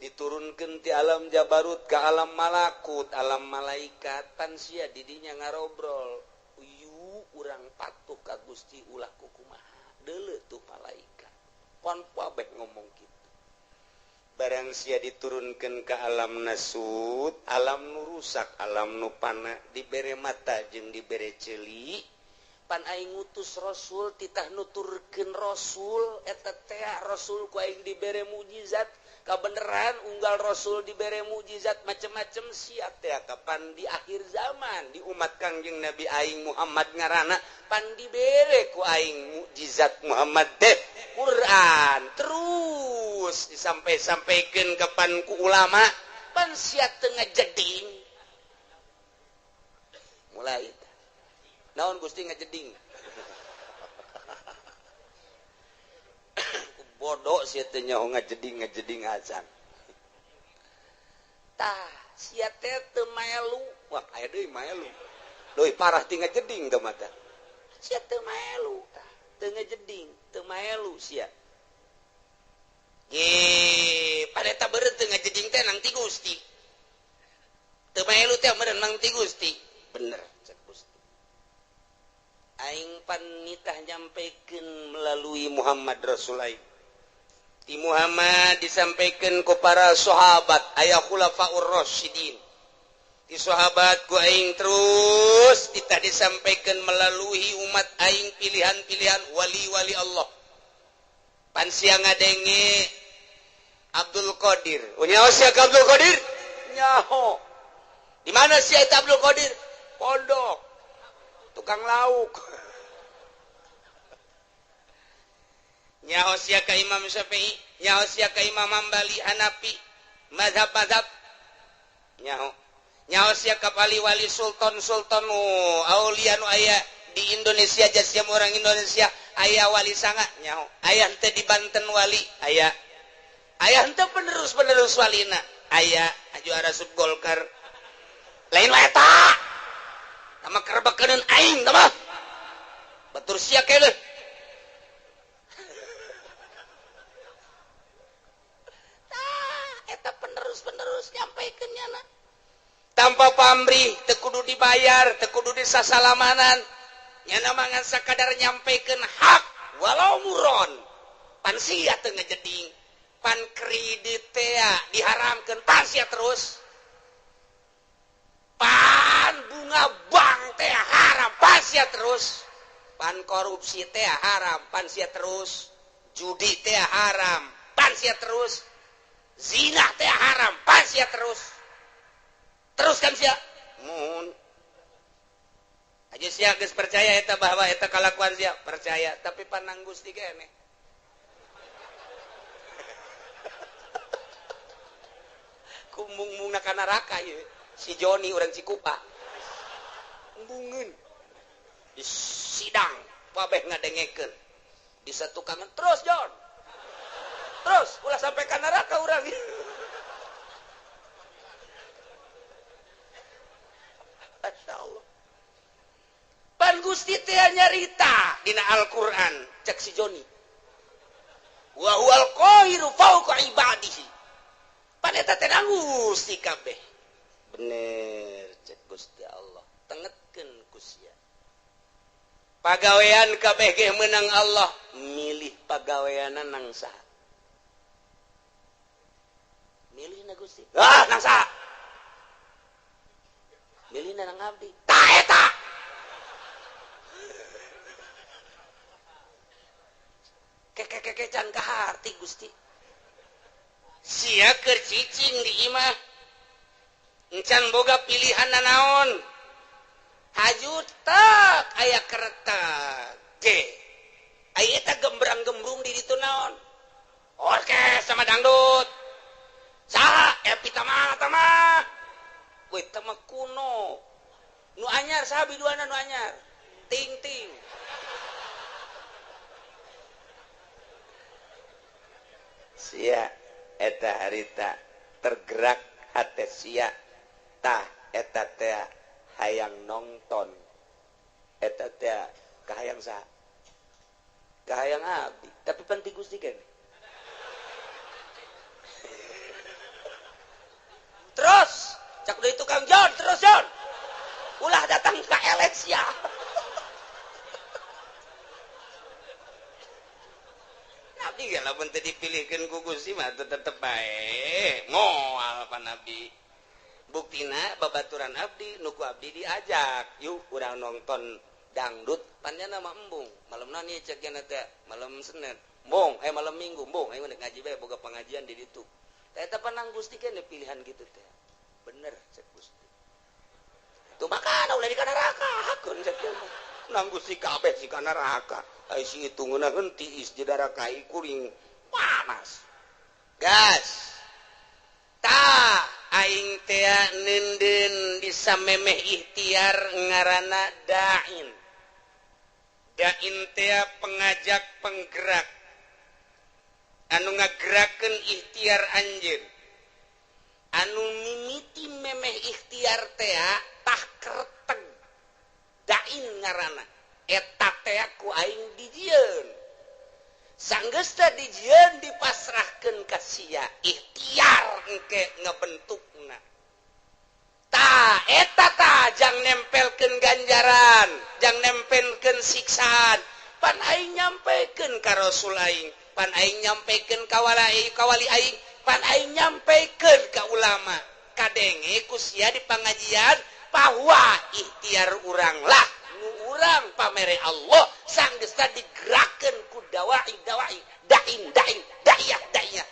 diturunkeun ti alam jabarut ka alam malakut alam malaikat pan sia didinya ngarobrol uyu urang patuh ka Gusti ulah kumaha deuleu tuh malaikat pon pabeh ngomong kitu barang sia diturunkeun ka alam nasut alam nu rusak alam nu pana dibere mata jeung dibere ceuli pan aing ngutus rasul titah nuturkeun rasul eta teh rasul ku aing dibere mukjizat kabeneran unggal rasul dibere mukjizat macem-macem sia teh kapan di akhir zaman di umat Kangjeng Nabi aing Muhammad ngaranna pan dibere ku aing mukjizat Muhammad teh Quran terus disampai-sampaikan kapan ku ulama pan sia teu ngajeding mulai naon Gusti ngajeding bodoh sia teh nyaho ngajeding azan tah sia teh teu melu wah aya deui melu leuwih parah ti ngajeding teh mata sia teu melu tah teu ngajeding teu melu sia ge padeta beureum teu ngajeding teh nang ti Gusti teu melu teh meureun nang ti Gusti bener cek Gusti aing pan nitah nyampikeun melalui Muhammad Rasul aing di Muhammad disampaikan ku para sahabat aya khulafaur rasyidin di sahabat ku aing terus kita disampaikan melalui umat aing pilihan-pilihan wali-wali Allah pan sia ngadenge Abdul Qadir nyaho sia Abdul Qadir nyaho di mana sia eta Abdul Qadir pondok tukang lauk nyaho sia ka Imam Syafi'i nyaho sia ka Imam Hambali Hanafi mazhab-mazhab nyaho sia ka wali-wali sultan-sultan aulia nu aya di Indonesia jas orang Indonesia aya wali sanga nyaho aya henteu di Banten wali aya henteu penerus walina aya juara sub Golkar lain wae eta tama kerebekeun aing tama batur sia keuleuh penerus nyampaikeun nyana tanpa pamrih teu kudu dibayar teu kudu disasalamanan nyana mangan sakadar nyampaikeun hak walau muron pan sia teu ngajeding pan kredit teh diharamkeun pan sia terus pan bunga bank teh haram pan sia terus pan korupsi teh haram pan sia terus judi teh haram pan sia terus zina teh haram pan sia terus kan sia mun aja sia geus percaya eta bahwa eta kalakuan sia percaya tapi panang Gusti keneh kumbung-mungna ka neraka ieu si Joni urang Cikupa embungeun di sidang babeh ngadengekeun di satu kangen terus Jon terus ulah sampai ke neraka urang Masya Allah pan Gusti teh nyarita dina Al-Quran cek si Joni wa huwal qahiru fauqa ibadihi pan eta teh Gusti kabeh bener cek Gusti Allah tengetkeun ku sia pagawean kabeh ge meunang Allah milih pagaweana nang saha milih na Gusti nang saha milih na nang abdi tah eta keke can kaharti Gusti sia keur cicing di imah encan boga pilihan naon haju tak aya keretak ge aya eta gembrang-gembrung di ditu naon orkes eta mah dangdut. Saha epi tamah we tamah kuno. Nu anyar saha biduana nu anyar? Ting ting. Sia eta harita tergerak hate sia tah eta teh hayang nonton. Eta teh kahayang saha? Kahayang abdi, tapi penting Gusti kan. Terus, cak deui tukang John, terus John. Ulah datang ke LX ya. Nabi kan lamun teu dipilihkeun ku Gusti mah tetep bae. Moal pan Nabi. Buktina babaturan abdi, nuku abdi diajak, yuk urang nonton dangdut panjana mah embung malam nani cek yana teh malam Senin embung malam Minggu embung aing mah ngaji bae boga pengajian di ditu teh eta panang Gusti kana pilihan gitu teh bener cek Gusti tuh makana ulah di neraka hakun cek nang Gusti kabeh si kana neraka ai si hitungna heuntih is di neraka kuring panas gas ta aing teh nenden bisa memeh ikhtiar ngaranna dain teh pengajak penggerak anu ngagerakeun ikhtiar anjeun anu mimiti memeh ikhtiar teh tah kereteg dain ngaranna eta teh ku aing dijieun sanggeus teh dijieun dipasrahkeun ka sia ikhtiar engke ngabentukna ta eta ta jang nempelkeun ganjaran jang nempelkeun siksaan pan aing nyampekeun ka Rasul aing pan aing nyampekeun ka kawali aing pan aing nyampekeun ka ulama kadenge ku sia di pangajian bahwa ikhtiar urang lah nu urang pamere Allah sanggeus digerakkeun ku dawai daiyah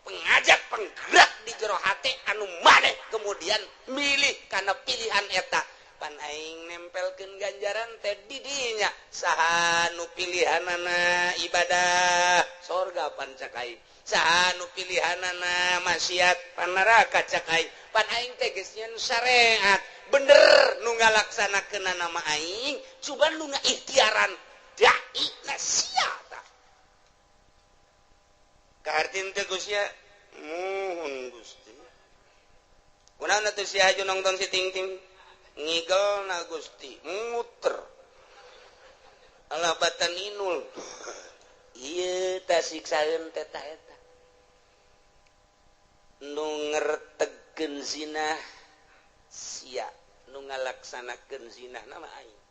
pengajak penggerak di jero hate anu maneh kemudian milih kana pilihan eta pan aing nempelkeun ganjaran teh di dinya saha nu pilihanana ibadah sorga pan cak aing saha nu pilihanana maksiat pan neraka cak aing pan aing teh geus nyen syariat bener nu ngalaksanakeunna nama aing coba nu ngaikhtiaran dai na sia ta kahartin teh Gusti muhun Gusti kunaon atuh si Haju nongton si Ting Ting ngigelna Gusti muter alabatan inul ieu tah siksaeun teh ta eta nu ngertegkeun zinah sia nu ngalaksanakeun zinah nama aing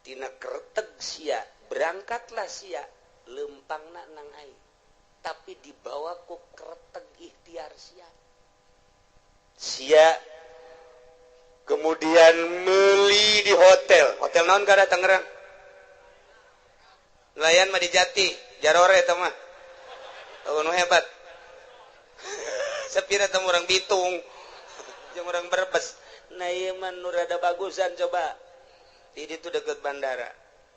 tina kereteg sia berangkatlah sia lempangna nang aing tapi dibawa ku kereteg ikhtiar sia kemudian meuli di hotel naon kada Tangerang nelayan mah di Jati Jarore eta mah nu hebat sepira teh urang Bitung jeung urang Brebes nah ieu mah nu rada bagusan coba di ditu deket bandara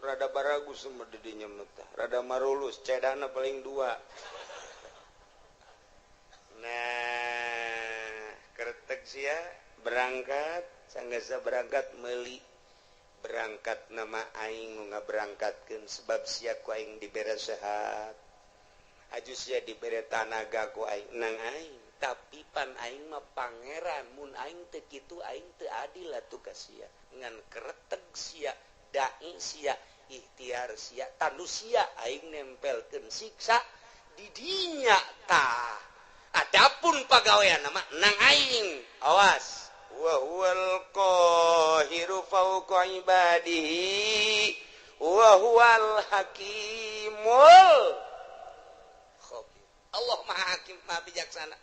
rada baragus mah di dinya mah rada marulus cedana paling 2 nah kereteg sia berangkat sanggeus berangkat meuli berangkat nama aing nu ngaberangkatkeun sebab sia ku aing dibere sehat aju sia dibere tanaga ku aing nang aing tapi pan aing mah pangeran mun aing teu kitu aing teu adil atuh ka sia ngan kereteg sia dai sia ikhtiar sia tanu sia aing nempelkeun siksa di dinya tah adapun pagawean nama nang aing awas wa huwal qahiru fawqa ibadihi wa huwal hakimul khabir Allah maha hakim maha bijaksana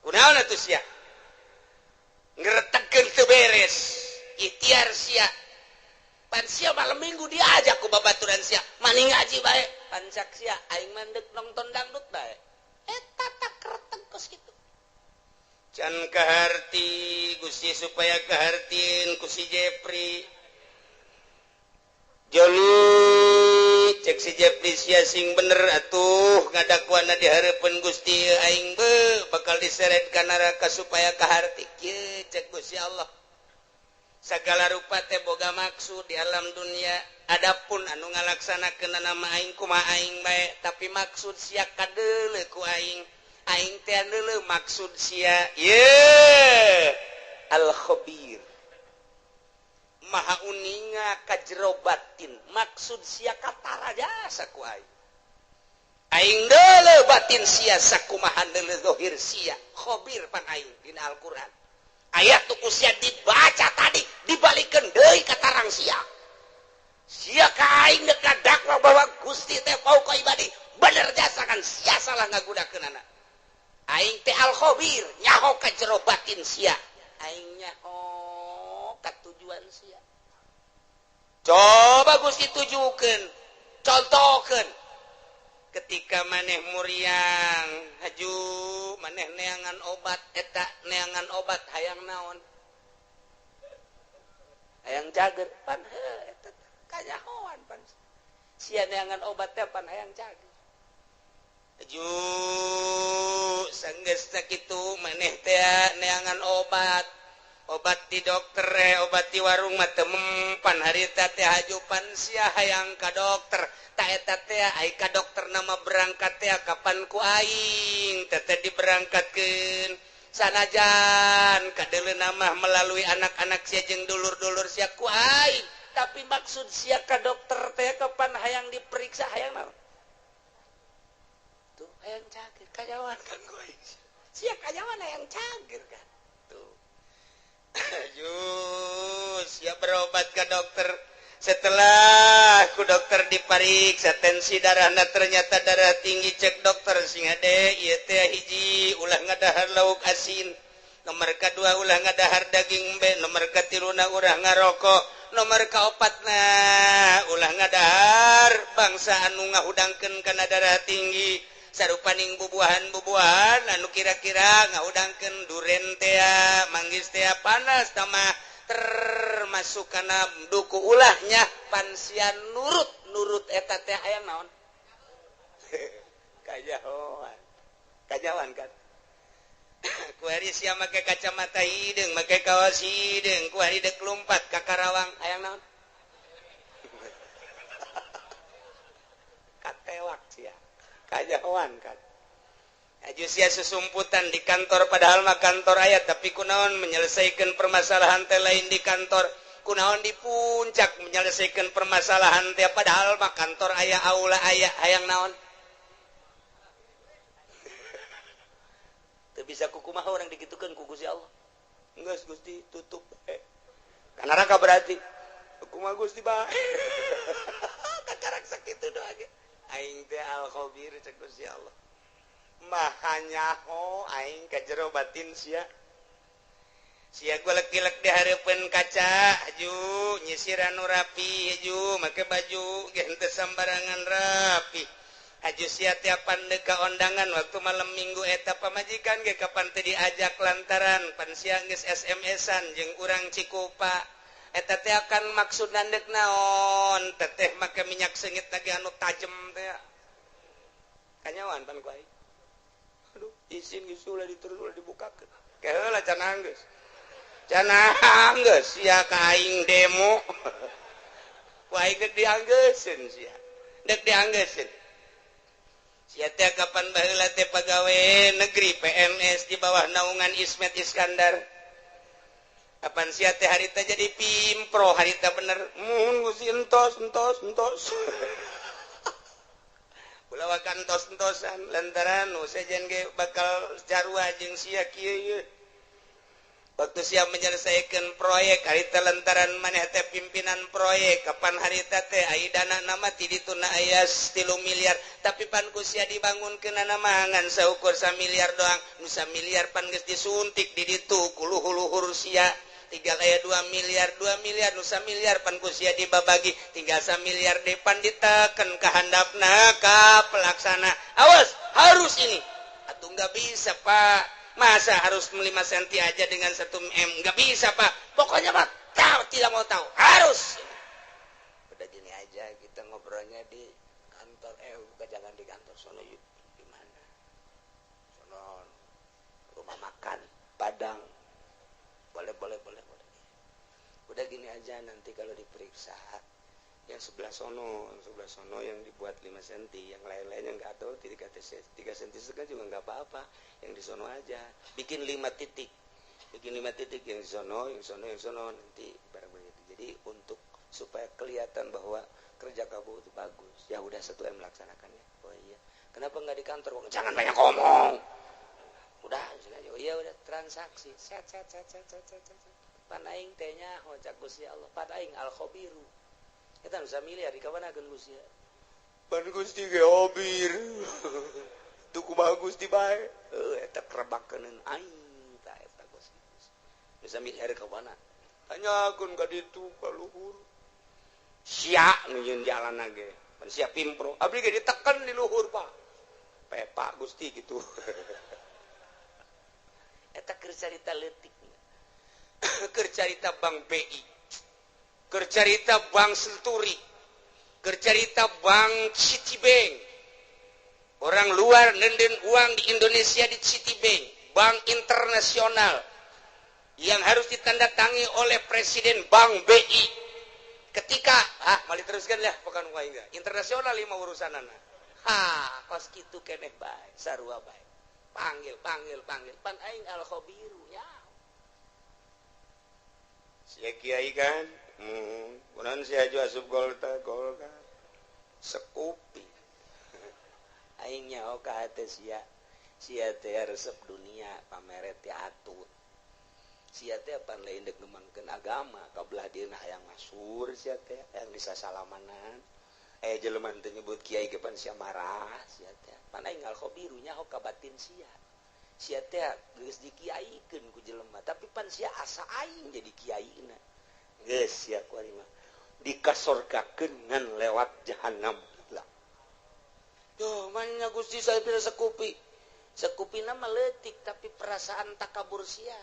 kunaon atuh sia ngretegkeun teu beres ikhtiar sia pan sia malam Minggu diajak ku babaturan sia mani ngaji bae pan cak sia aing mandek nonton dangdut bae eta tak kereteg kos kitu can kaharti Gusti supaya kahartin ku si Jepri Joli cek si Jepri sia sing bener atuh ngadakuana di hareupeun Gusti aing bakal diseret ka neraka supaya kahartik ye cek Gusti Allah sagala rupa teh boga maksud di alam dunia adapun anu ngalaksanakeun nama aing kumaha aing bae tapi maksud sia kadeuleu ku aing teh deuleu maksud sia ye al khabir maha uninga ka jero batin maksud sia katara jasa ku aing deuleu batin sia sakumaha deuleu zahir sia khabir pan aing dina Al-Qur'an ayat tuku sia dibaca tadi dibalikeun deui ka tarang sia ka aing dekadak bahwa Gusti teh fauqa ibadi bener jasa kan sia salah ngagudakeunana aing teh al khabir nyaho ka jero batin sia aing nyaho ka tujuan sia coba Gusti tujukeun contohkeun ketika maneh muriang haju maneh neangan obat eta neangan obat hayang naon hayang cager pan eta kanyahoan pan sia neangan obat teh pan hayang cager haju sanggeus sakitu maneh teh neangan obat di dokter obat di warung mah teu mempan harita teh hajupan sia hayang ka dokter ta eta teh ai ka dokter nama berangkat teh kapan ku aing teh diberangkatkeun sanajan kadeuleuna mah melalui anak-anak sia jeung dulur-dulur sia ku aing tapi maksud sia ka dokter teh kapan hayang diperiksa hayang naon tuh hayang cager kajawan kan ku aing sia kajawan hayang cager kan siap berobat ke dokter setelah ku dokter dipariksa tensi darahna ternyata darah tinggi cek dokter sing ade ieu teh hiji ulah ngadahar lauk asin nomor kadua ulah ngadahar daging embe nomor katiluna ulah ngarokok nomor kaopatna ulah ngadahar bangsa anu ngahudangkeun kana darah tinggi sarupaning bubuahan anu kira-kira ngaudangkeun duren teh manggis teh panas tamah termasuk kana duku ulahnya pansian nurut eta teh hayang naon kajawan kan ku hari sia make kacamata hideung make kaos hideung ku hari deuk lumpat ka Karawang hayang naon katewak sia kajawan kan aju sia susumputan di kantor padahal mah kantor aya tapi kunaon menyelesaikan permasalahan teh lain di kantor kunaon di puncak menyelesaikan permasalahan teh padahal mah kantor aya aula aya hayang naon teu bisa kukumaha urang digitukeun ku Gusti Allah geus Gusti tutup bae kana raka berarti kumaha Gusti bae kakarak sakitu doa ge aing teh al khabir cek Gusti Allah mahanyaho aing ka jero batin sia gua lek-lek di hareupeun kaca aju nyisir anu rapi aju make baju ge henteu sambarangan rapi aju sia teh pandeu ka ondangan waktu malam minggu eta pamajikan ge kapan teh diajak lantaran pan sia geus SMS-an jeung urang Cikupa eta teh akan maksud nandek naon teteh make minyak seungit lagi anu tajem teh kanyawan pan ku aing aduh izin geus ulah diterus ulah dibukakeun keheula can anggeus sia ka aing demo ku aing geus dianggeuskeun sia deuk dianggeuskeun sia teh kapan baheula teh pagawe negeri PNS di bawah naungan Ismet Iskandar kapan sia teh harita jadi pimpro harita bener mun Gusti entos ulah kantos-entosan lantaran nu sejen ge bakal jarua jeung sia kieu waktu sia menyelesaikan proyek harita lantaran maneh teh pimpinan proyek kapan harita teh aidana nama ti dituna aya 3 miliar tapi pan ku sia dibangunkeun mah ngan saukur 1 miliar doang nu 1 miliar pan geus disuntik di ditu ku luhur-luhur sia tinggal aya 2 miliar nu 1 miliar pan ku sia dibabagi tinggal 1 miliar depan diteken ka handapna ka pelaksana awas harus ini atuh enggak bisa Pak masa harus 5 senti aja dengan 1 M enggak bisa Pak pokoknya Pak tidak mau tahu harus udah gini aja kita ngobrolnya di kantor bukan jangan di kantor sono yuk di mana sono rumah makan Padang boleh udah gini aja nanti kalau diperiksa yang sebelah sono yang dibuat 5 cm yang lain-lainnya nggak tahu 3 cm setengah juga nggak apa-apa yang di sono aja bikin 5 titik yang di sono nanti barang begitu jadi untuk supaya kelihatan bahwa kerja kamu itu bagus ya udah 1M melaksanakannya oh iya kenapa nggak di kantor jangan banyak ngomong udah oh iya udah transaksi set panaing tehnya hojak Gusti Allah panaing al-khabiru kita bisa milih di kawanakeun Gusti pan Gusti ge khabir tuku bagus di bae eta krebakeun aing ta eta Gusti bisa milih di kawana tanyakeun ka ditu ka luhur sia nu yeun jalanna ge pan sia pimpro abdi ge diteken di luhur Pak pepa Gusti gitu eta keur carita leutik keur carita Bank BI keur carita Bank Senturi keur carita Bank Citibank orang luar nenden uang di Indonesia di Citibank bank internasional yang harus ditandatangi oleh Presiden Bank BI ketika mali teruskan lah pekan enggak internasional 5 urusanana kos kitu keneh bae sarua bae panggil pan aing al-khabiru ya sia kiai kan kunaon sia aju asup golka sekupi aing nyaho ka hate sia teh resep dunia pamere teh atut sia teh pan lain dek ngembangkeun agama kabelah dieuna hayang masur sia teh hayang disasalamanan jelema teh nyebut kiai ge pan sia marah sia teh pan aing al-khabiru nyaho ka batin sia teh geus dikiaikeun ku jelema tapi pan sia asa aing jadi kiaina geus sia kuari mah dikasorgakeun ngan lewat jahanam lah yo manya Gusti saya pira sekupina mah leutik tapi perasaan takabur sia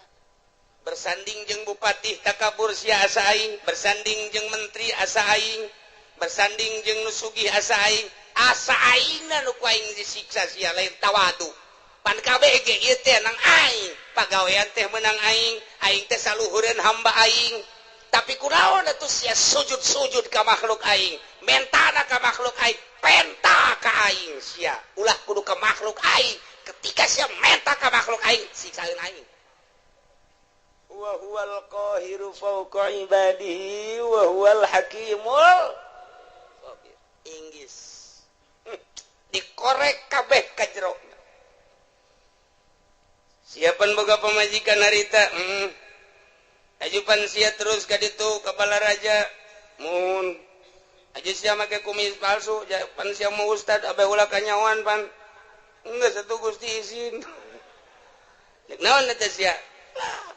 bersanding jeung bupati takabur sia asa aing bersanding jeung menteri asa aing bersanding jeung nu sugih asa aingna nu ku aing disiksa sia lain tawadu pan kabeh ge ieu teh nang aing pagawean teh meunang aing teh saluhureun hamba aing tapi kunaon atuh sia sujud ka makhluk aing mentana ka makhluk aing penta ka aing sia ulah kudu ka makhluk aing ketika sia menta ka makhluk aing siksaeun aing wa huwal qahiru fawqa ibadihi wa huwal hakimul khabir inggis dikorek kabeh ka jerona siapan boga pamajikan harita ajupan sia terus ka ditu ka balaraja mun aja sia make kumis palsu pan sia mau ustad abeh ulah kanyawan pan geus atuh Gusti izin nek naon eta sia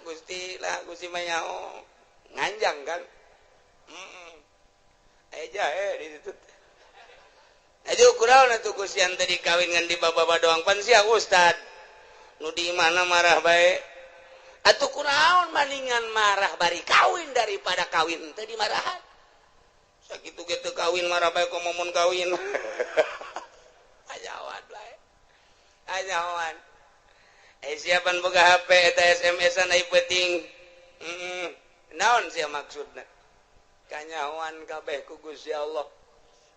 Gusti mah nyaho nganjang kan di situ aja kunaon atuh Gusti ante dikawin ngan di baba doang pan sia ustad nu di mana marah bae atuh kunaon maningan marah bari kawin daripada kawin teu dimarahan sakitu ge teu kawin marah bae ku momun kawin ajawan bae ajawan siapan boga HP eta SMS-an ai penting naon sia maksudna kanyahoan kabeh ku Gusti Allah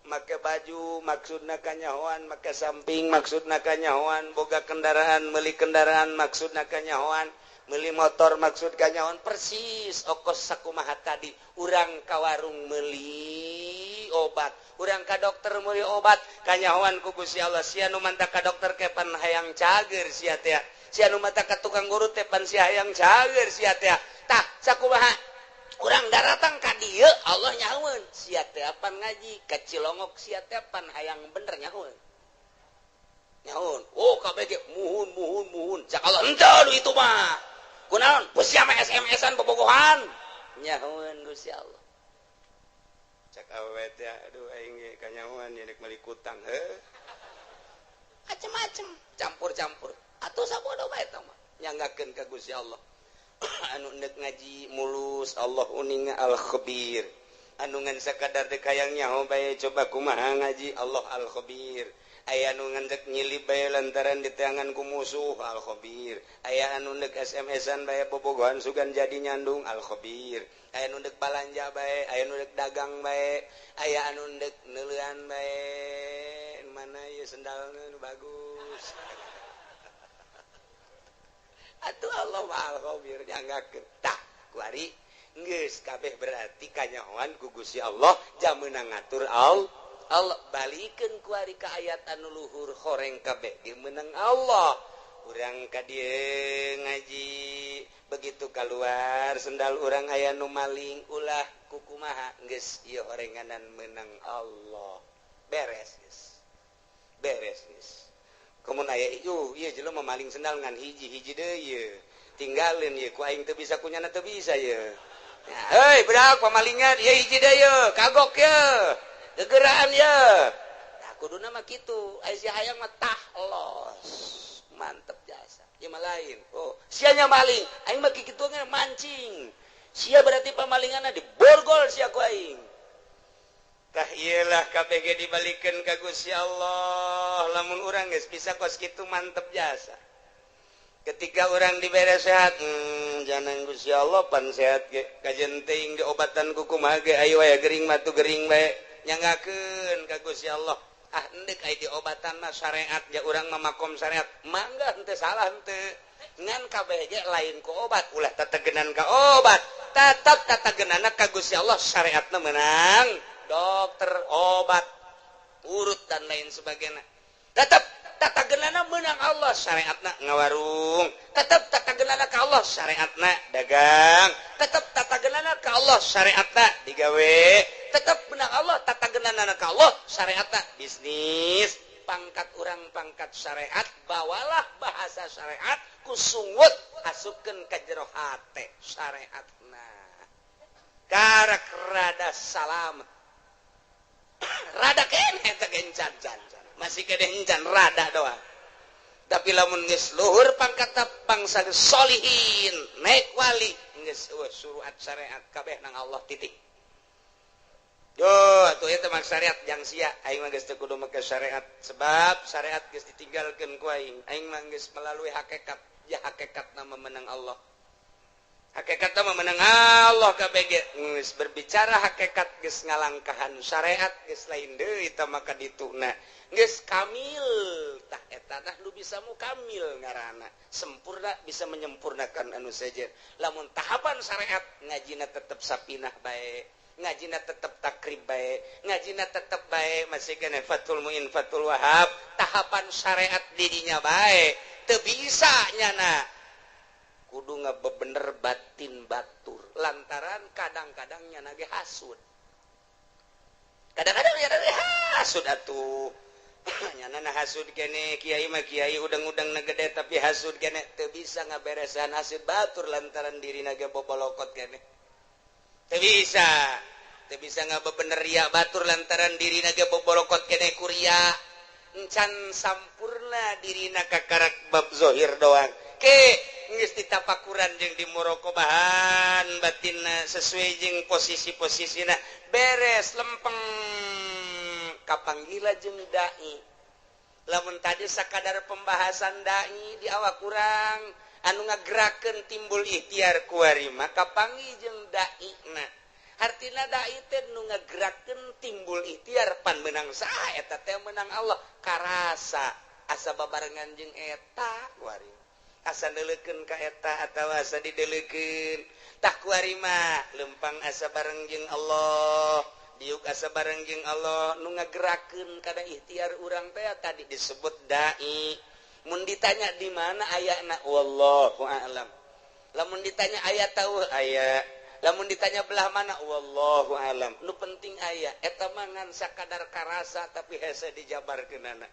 make baju maksudna kanyahoan make samping maksudna kanyahoan boga kendaraan meuli kendaraan maksudna kanyahoan meuli motor maksud kanyahoan persis okos sakumaha tadi urang ka warung meuli obat urang ka dokter meuli obat kanyahoan ku Gusti Allah sia nu manta ka dokter kepan hayang cager sia teh sia nu mata ka tukang guru teh pan sia hayang cager sia teh tah sakumaha urang daratang ka dieu Allah nyahoeun sia teh pan ngaji ka Cilongok sia teh pan hayang bener nyahoeun oh kabeh ge muhun cak Allah henteu itu mah kunaon sia mah SMS-an bobogohan nyahoeun Gusti Allah cak awewe teh aduh aing ge kanyahoan nya meuli kutang macem-macem campur-campur atuh sabodo bae eta mah nyanggakeun ka Gusti Allah anu neuk ngaji mulus Allah uning al-khabir anu ngan sakadar teh kayang nyaho bae coba kumaha ngaji Allah al-khabir aya anu ngendek nyilip bae lantaran diteangan ku musuh al-khabir aya anu ndek SMS-an bae bobogohan sugan jadi nyandung al-khabir aya anu ndek balanja bae aya anu ndek dagang bae aya anu ndek neuleuan bae mana ieu sendalna nu bagus atuh Allah al-khabir nyanggakeun tah kuari geus kabeh berarti kanyahoan ku Gusti Allah jameuna ngatur Allah balikeun kuari ka ayat anu luhur horeng kabeh ge meunang Allah urang ka dieu ngaji begitu keluar sendal urang aya nu maling ulah kukumaha geus ieu horenganan meunang Allah beres geus komun aya ieu jelema maling sendal ngan hiji-hiji deui ieu tinggalin ieu ku aing teu bisa kunyana teu bisa ieu heuy budak pamalingan ieu hiji deui ieu kagok ieu gegeraan ya nah kuduna mah kitu aya hayang mah tah los mantep jasa ieu mah lain oh sianya maling aing mah kitu ge mancing sia berarti pamalinganna diborgol sia ku aing tah ieu lah kabeh ge dibalikeun ka Gusti Allah lamun urang geus bisa kos kitu mantep jasa ketika orang dibere sehat jangan Gusti Allah pan sehat ge kajen teuing ge obatan kukumaha ge aya wae gering mah tu gering bae nyanggakeun ka Gusti Allah endek aya di obatan mah syariat ja urang mah makom syariat mangga henteu salah henteu ngan kabeh ge lain ku obat ulah tategenan ka obat tetep tategenana ka Gusti Allah syariatna meunang dokter obat urut dan lain sebagainya tetep tatagenana meunang Allah syariatna ngawarung tetep tatagenana ka Allah syariatna dagang tetep tatagenana ka Allah syariatna digawe tetep meunang Allah tatagenana ka Allah syariatna bisnis pangkat urang pangkat syariat bawalah bahasa syariat ku sungut asupkeun ka jero hate syariatna karak rada salamet rada keneh teh gencan masih kede encan rada doang tapi lamun geus luhur pangkatna bangsa solihin naik wali geus suruhat syariat kabeh nang Allah titik yo atuh eta mah syariat jang sia aing mah geus teu kudu make syariat sebab syariat geus ditinggalkeun ku aing mah geus melalui hakikat ya hakikatna memenang Allah hakikatna memenang Allah kabeh geus berbicara hakikat geus ngalangkahan syariat geus lain deui tah maka dituna geus kamil tah eta tah nu bisa mukamil ngaranna sempurna bisa menyempurnakan anu saja lamun tahapan syariat ngajina tetep sapinah bae ngajina tetep takrib bae ngajina tetep bae masih kene Fathul Muin Fathul Wahab tahapan syariat didinya bae teu bisa nyana kudu ngabebener batin batur lantaran kadang-kadang nyana ge hasud kadang-kadang nyana ge hasud atuh nyana hasud kene kiai mah kiai udang-udang na gede tapi hasud kene teu bisa ngaberesan hasud batur lantaran dirina ge bobolokot kene teu bisa ngabebener ria batur lantaran dirina ge bobolokot kene kuria encan sampurna dirina kakarak bab zahir doang ke geus ditapakuran jeung dimorokobahan batinna sesuai jeung posisi-posisina beres lempeng kapanggila jeung dai lamun tadi sakadar pembahasan dai di awak kurang anu ngagerakeun timbul ikhtiar kuari mah kapanggih jeung dai na artina dai teh nu ngagerakeun timbul ikhtiar pan meunang saha eta teh meunang Allah karasa asa babarengan jeung eta kuari asa neuleukeun ka eta atawa asa dideuleukeun tah kuari mah lempang asa bareng jeung Allah diuk asa bareng jeung Allah nu ngagerakeun kada ikhtiar urang teh tadi disebut dai mun ditanya di mana ayana wallahu a'lam lamun ditanya aya tahu aya lamun ditanya belah mana wallahu a'lam nu penting aya eta mah ngan sakadar karasa tapi hese dijabarkeunana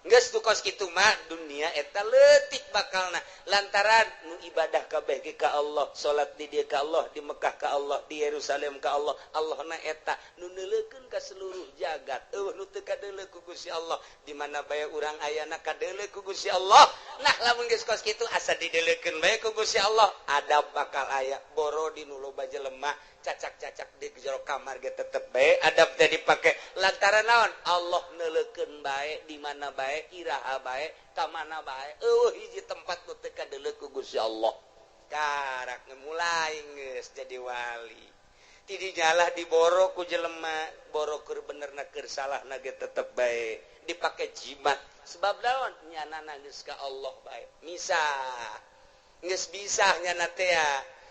geus tu kos kitu mah dunia eta leutik bakalna lantaran nu ibadah kabeh ge ka Allah, salat di dieu ka Allah, di Mekah ka Allah, di Yerusalem ka Allah. Allahna eta nu neuleukeun ka seluruh jagat. Nu teu kadeuleu ku Gusti Allah, di mana bae urang ayana kadeuleu ku Gusti Allah. Nah lamun geus kos kitu asa dideuleukeun bae ku Gusti Allah, adab bakal aya. Boro di nu loba jelema cacak-cacak di jero kamar ge tetep bae, adab teh dipake lantaran naon? Allah neuleukeun bae di mana bae, iraha bae, ka mana bae. Hiji tempat nu teu kadeuleu ku Gusti Allah. Karak mulai geus jadi wali. Ti dijalah diboro ku jelema, boro keur benerna keur salahna ge tetep bae. Dipake jimat. Sebab naon? Nyanana geus ka Allah bae. Misah. Geus bisa nyana teh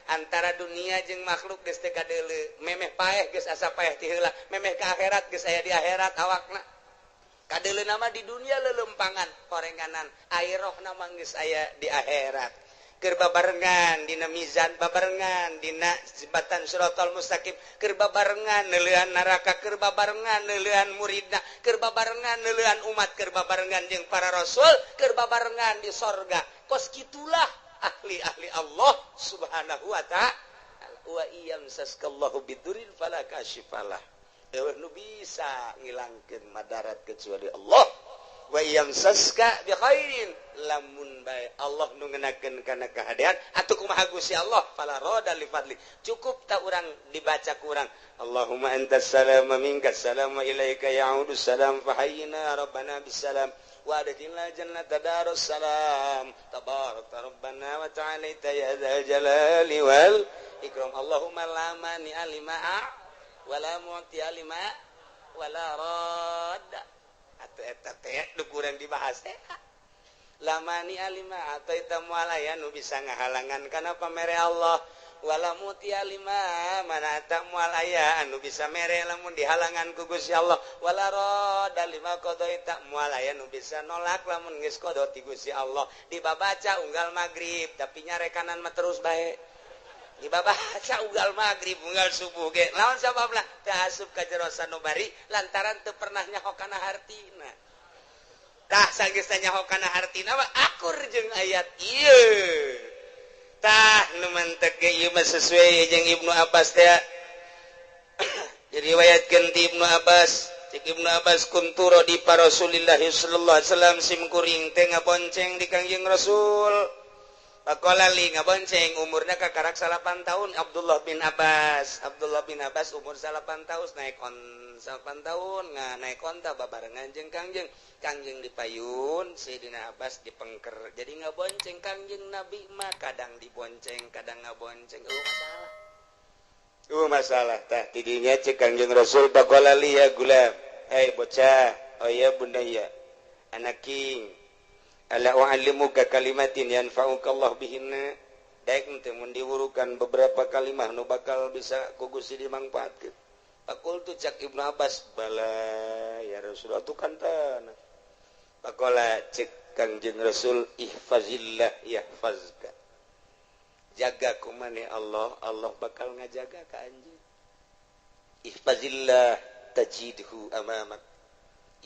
antara dunia jeung makhluk geus teu kadeuleu. Memeh paeh geus asa paeh ti heula, memeh ka akhirat geus aya di akhirat awakna. Kadeuleuna mah di dunia leuleumpangan, korenganan, airohna mah geus aya di akhirat. Keur babarengan dina mizan, babarengan dina jembatan Shiratal Mustaqim, keur babarengan neuleuan neraka, keur babarengan neuleuan muridna, keur babarengan neuleuan umat, keur babarengan jeung para rasul, keur babarengan di sorga. Kos kitulah ahli-ahli Allah subhanahu wa ta'ala. Wa iyam saskallahu bidurin fala kashifalah. Nu bisa ngilangkeun madarat kecuali Allah. Wa iyam saska bi khairin, lamun bae Allah nu ngeunakeun kana kahadean atuh kumaha Gusti Allah fala rada li fadli. Cukup ta urang dibaca ku urang Allahumma antas salam wa minkas salam wa ilaika ya'udus salam fa hayyina rabbana bis salam wa adkhilna jannata darus salam tabarakta rabbana wa ta'alaita ya dzal jalali wal ikram. Allahumma la mani alima wa la mu'ti alima wa la radda. Atuh eta teh nu kurang dibahas teh. La mani alima ataita mualaya nu bisa ngahalangan kana pamere Allah. Wala muti alima mana tak mual aya anu bisa mere lamun dihalangan ku Gusti Allah. Wala rada lima qadaita mual aya nu bisa nolak lamun geus qada ti Gusti Allah. Dibabaca unggal magrib tapi nyarekanan mah terus bae. Dibabaca unggal magrib unggal subuh ge. Lawan sababna teu asup ka jero sanubari lantaran teu pernah nyaho kana hartina. Tah sageus nyaho kana hartina mah akur jeung ayat ieu. Tah nu mantek ge ieu mah sesuai jeung Ibnu Abbas teh. Diriwayatkeun ti Ibnu Abbas, cek Ibnu Abbas kuntu radifa Rasulillah sallallahu alaihi wasallam sim kuring teh ngabonceng di Kangjeng Rasul. Pakola li ngabonceng umurna kakarak 8 tahun Abdullah bin Abbas. Abdullah bin Abbas umur 8 tahun naik on 8 tahun naik onta babarengan jeung Kangjeng. Kangjeng dipayun, Sayyidina Abbas dipengker. Jadi ngabonceng Kangjeng Nabi mah kadang dibonceng, kadang ngabonceng. Masalah. Masalah tah tidinya cek Kangjeng Rasul pakola li ya gulam. Hei bocah, oh ya bundaya. Anak king. Ala u'allimuka kalimatin yanfa'uka Allah bihinna. Daek teh mun diwurukan beberapa kalimat nu bakal bisa ku Gusti dimangpaatkeun. Pakultu cak Ibnu Abbas bala ya Rasulullah tu kantana. Pakola cek Kangjeng Rasul ihfazillah yahfazka. Jaga ku maneh Allah, Allah bakal ngajaga ka anjeun. Ihfazillah tajidhu amamak.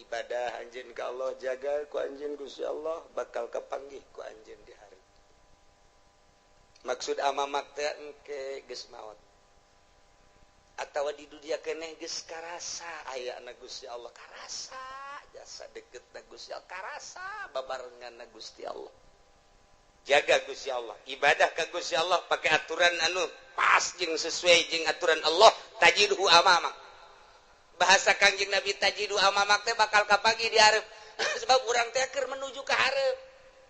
Ibadah anjeun ka Allah, jaga ku anjeun Gusti Allah bakal kapanggih ku anjeun di hari. Maksud amamak teh engke geus maot. Atawa di dunia keneh geus karasa ayana Gusti Allah, karasa jasa deketna Gusti Allah, karasa babarenganna Gusti Allah. Jaga Gusti Allah, ibadah ka Gusti Allah pakai aturan anu pas jeung sesuai jeung aturan Allah, tajidhu amamak. Bahasa Kangjeng Nabi tajidu amamak teh bakal kapagi di hareup. Sebab urang teh keur menuju ka hareup.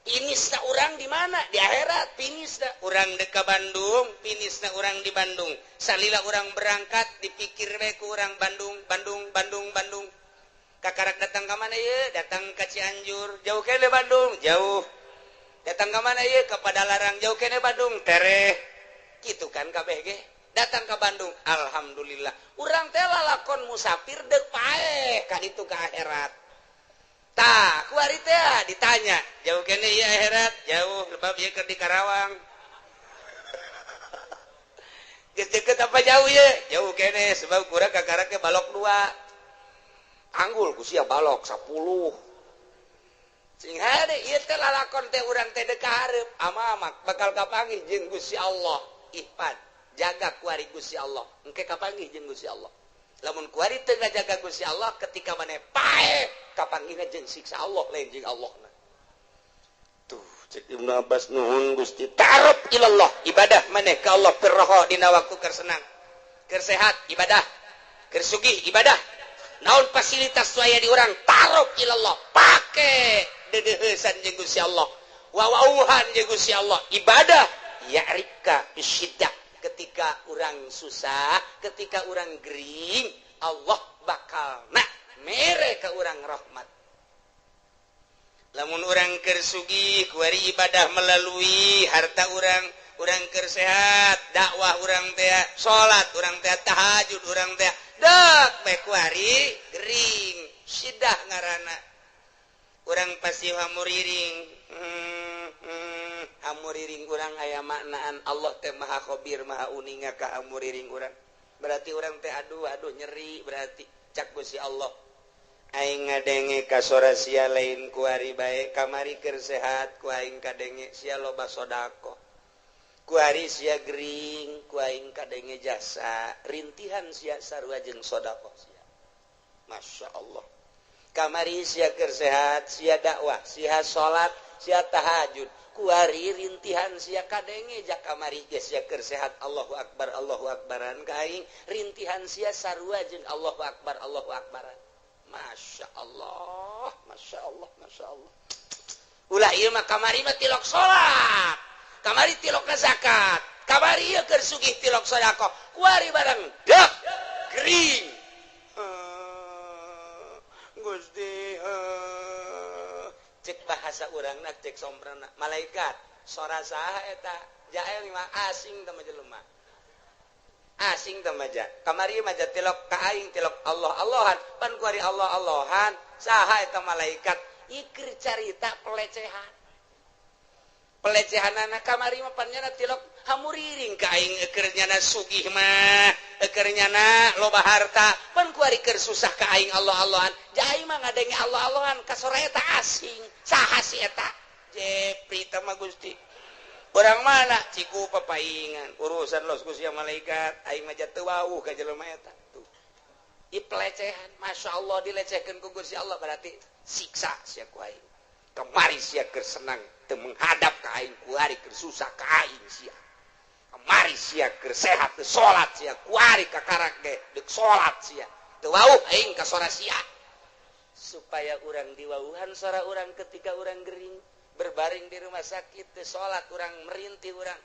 Finisna urang di mana? Di akhirat. Finisna urang dek ka Bandung, finisna urang di Bandung. Salila urang berangkat dipikir we ku urang Bandung. Kakarak datang ka mana ieu? Datang ka Cianjur. Jauh kene Bandung, jauh. Datang ka mana ieu? Ka Padalarang, jauh kene Bandung, tereh. Kitu kan kabeh ge. Datang ke Bandung, alhamdulillah. Urang teh lalakon musafir deuk paeh ka ditu ka akhirat. Tah, ku ari teh ditanya, jauh kene ieu akhirat, jauh lebab ieu keur di Karawang. Geus deukeut apa jauh ieu? Jauh kene sebab kurang kakarak ke balok 2. Anggul ku sia balok 10. sing hade ieu teh lalakon teh urang teh deuk ka hareup amamak bakal kapanggih jeung Gusti Allah ihfad jaga kuari Gusti Allah engke kapanggih jeung Gusti Allah lamun kuari teu ngajaga Gusti Allah ketika maneh pae kapanggihna jeung siksa Allah lain jeung Allahna tuh cek Ibnu Abbas nuhun Gusti ta'aruf ilallah ibadah maneh ka Allah keur raha dina waktu keur senang keur sehat ibadah keur sugih ibadah naon fasilitas aya di urang ta'aruf ilallah pake dedeuheusan jeung Gusti Allah wawauhan jeung Gusti Allah ibadah ya'rika bisyiddah ketika urang susah ketika urang gering Allah bakal mere ka urang rahmat lamun urang keur sugih kuari ibadah melalui harta urang keur sehat dakwah urang teh salat urang teh tahajud urang teh dak bae kuari gering sidah ngaranna urang pasti hamuriring hamuriring urang aya maknaan Allah teh maha khabir maha uninga ka hamuriring urang berarti urang teh aduh nyeri berarti cak Gusti Allah aing ngadenge ka sora sia lain kuari bae kamari keur sehat ku aing kadenge sia loba sedekah kuari sia gering ku aing kadenge jasa rintihan sia sarua jeung sedekah sia Masya Allah kamari sia keur sehat sia dakwah sia salat sia tahajud kuari rintihan sia kadenge jak kamari geus sia keur sehat Allahu akbaran ka aing rintihan sia sarua jeung Allahu akbaran Masya Allah ulah ieu mah kamari mah tilok salat kamari tilok zakat kamari ieu keur sugih tilok sedekah kuari barang dak gering Gusti cek bahasa urangna cek sombrana malaikat sora saha eta jael mah asing teh jelema asing teh maja kamari maja tilok ka aing tilok Allahan pan kuari Allahan saha eta malaikat ikir carita pelecehanana kamari mah pan nyana tilok hamuriring ka aing keur nyana sugih mah keur nyana loba harta pan kuari keur susah ka aing Allahan jai mah ngadenge Allahan ka sora eta asing saha si eta jepri teh mah Gusti urang mana ciku papaingan urusan los ku sia malaikat aing mah teu wauh ka jelema eta tuh ieu pelecehan masyaallah dilecehkeun ku Gusti Allah berarti siksa sia ku aing kamari sia keur senang teu menghadap ka aing kuari keur susah ka aing sia kamari sia keur sehat teu salat sia kuari ka karak ge deuk salat sia teu wauh aing ka sora sia supaya urang diwauhan sora urang ketika urang gering berbaring di rumah sakit teu salat urang merintih urang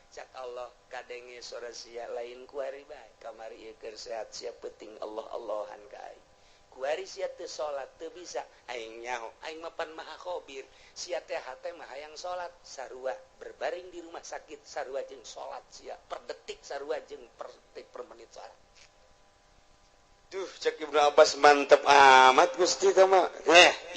cak Allah kadenge sora sia lain kuari bae kamari ieu keur sehat sia penting Allahan ka aing kuari sia teu salat teu bisa aing nyaho aing mah pan maha khabir sia teh hate mah hayang salat sarua berbaring di rumah sakit sarua jeung salat sia per detik sarua jeung per detik per menit salat duh cek Ibnu Abbas mantep amat Gusti teh mah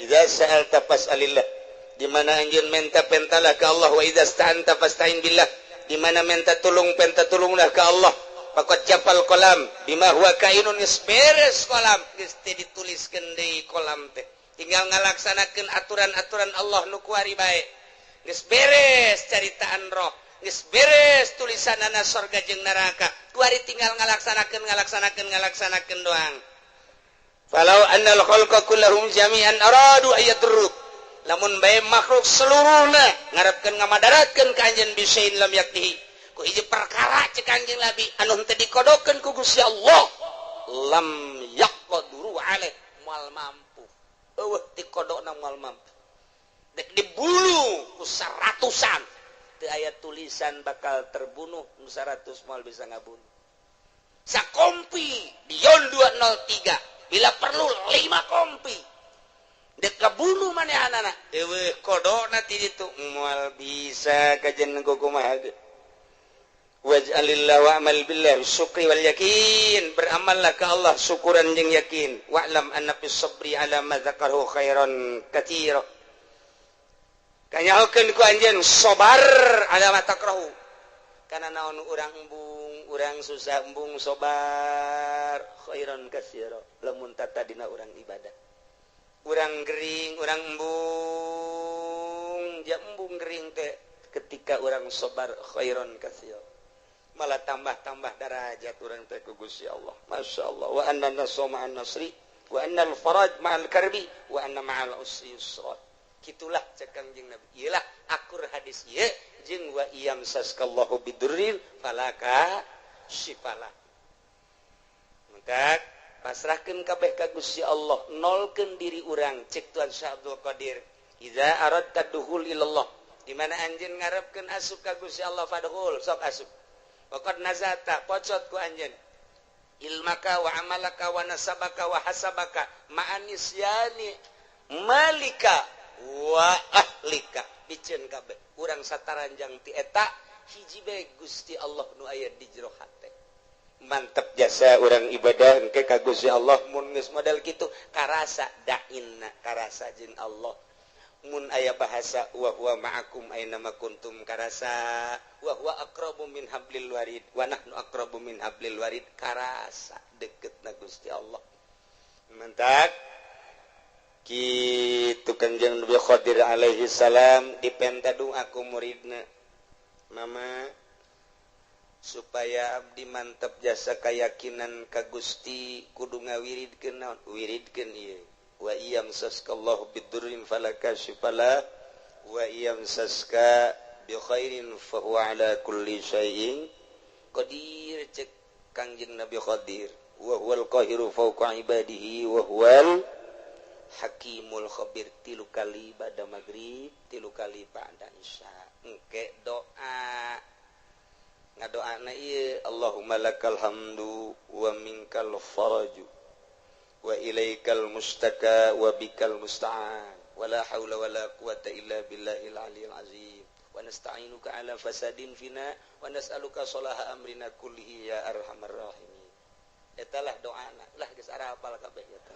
idza sa'alta fas'alillah di mana anjeun minta pentalah ka Allah wa idza sta'anta fasta'in billah di mana minta tulung penta tulunglah ka Allah faqad jafal qalam bima huwa kainun isberes qalam geus teh dituliskeun deui qalam teh tinggal ngalaksanakeun aturan-aturan Allah nu kuari bae geus beres caritaan roh geus beres tulisanana surga jeung neraka kuari tinggal ngalaksanakeun doang falau annal khalqa kullahum jami'an aradu ayatruk lamun bae makhluk seluruhna ngarepkeun ngamadaratkeun ka anjeun bisain lam yaktihi ku hiji perkara cek anjeun labi anu teu dikodokeun ku Gusti Allah lam yaqduru alaih moal mampu eueuh dikodokna moal mampu dek dibulu ku saratusan teu aya tulisan bakal terbunuh nu 100 moal bisa ngabunuh sakompi dion 203 bila perlu 5 kompi dek kabunuh manehanana eueuh kodona ti ditu moal bisa kajen ku kumaha waj'alillahu wa'mal billah syukri wal yakin beramallah ka Allah syukuran jeung yakin wa'lam anna fis sabri ala ma dzakarahu khairan katsira kanyahokeun ku anjeun sabar ala ma takrahu kana naon urang embung urang susah embung sabar khairan katsira lamun tata dina urang ibadah urang gering urang embung jam embung gering teh ketika urang sabar khairon katsir malah tambah-tambah darajat urang teh ku Gusti Allah masyaallah wa anna nasra ma'an nasri wa annal faraj ma'al karbi wa anna ma'al usri yusra kitulah cek Kangjeng Nabi iyalah akur hadis ieu jeung wa iyam saskallahu bidurril falaka syifalah maka pasrahkeun kabeh ka Gusti Allah nolkeun diri urang cek Tuhan Syah Abdul Qadir idza aradta dukhul ilallah di mana anjeun ngarepkeun asup ka Gusti Allah fadkhul sok asup waqad nazata pocot ku anjeun ilmaka wa amalaka wa nasabaka wa hasabaka ma'anisyani malika wa ahlika biceun kabeh urang sataranjang ti eta hiji bae Gusti Allah nu aya di jero hate mantep jasa orang ibadah engke ka Gusti Allah mun geus model kitu karasa dainna karasa jeung Allah mun aya bahasa wa huwa ma'akum aina ma kuntum karasa wa huwa aqrabu min hablil warid wa nahnu aqrabu min hablil warid karasa deketna Gusti Allah mantap kitu Kanjeng Nabi Khadir alaihi salam dipenta doa ku muridna mama supaya abdi mantap jasa keyakinan ka Gusti kudu ngawiridkeun naon wiridkeun ieu wa iyam saskallahu bidurrin falaka syifala wa iyam saska bi khairin fa huwa ala kulli syai'in qadir cek Kangjeng Nabi Khadir wa huwal qahiru fawqa ibadihi wa huwal hakimul khabir tilu kali ba'da maghrib tilu kali ba'da isya engke doa ngadoana ieu Allahumma lakal hamdu wa minkal faraju wa ilaikal mustaka wa bikal musta'an wa la haula wa la quwata illa billahil aliyil azim wa nasta'inuka ala fasadin fina wa nas'aluka salaha amrina kullihi ya arhamar rahimin etalah doana lah geus ara hafal kabeh eta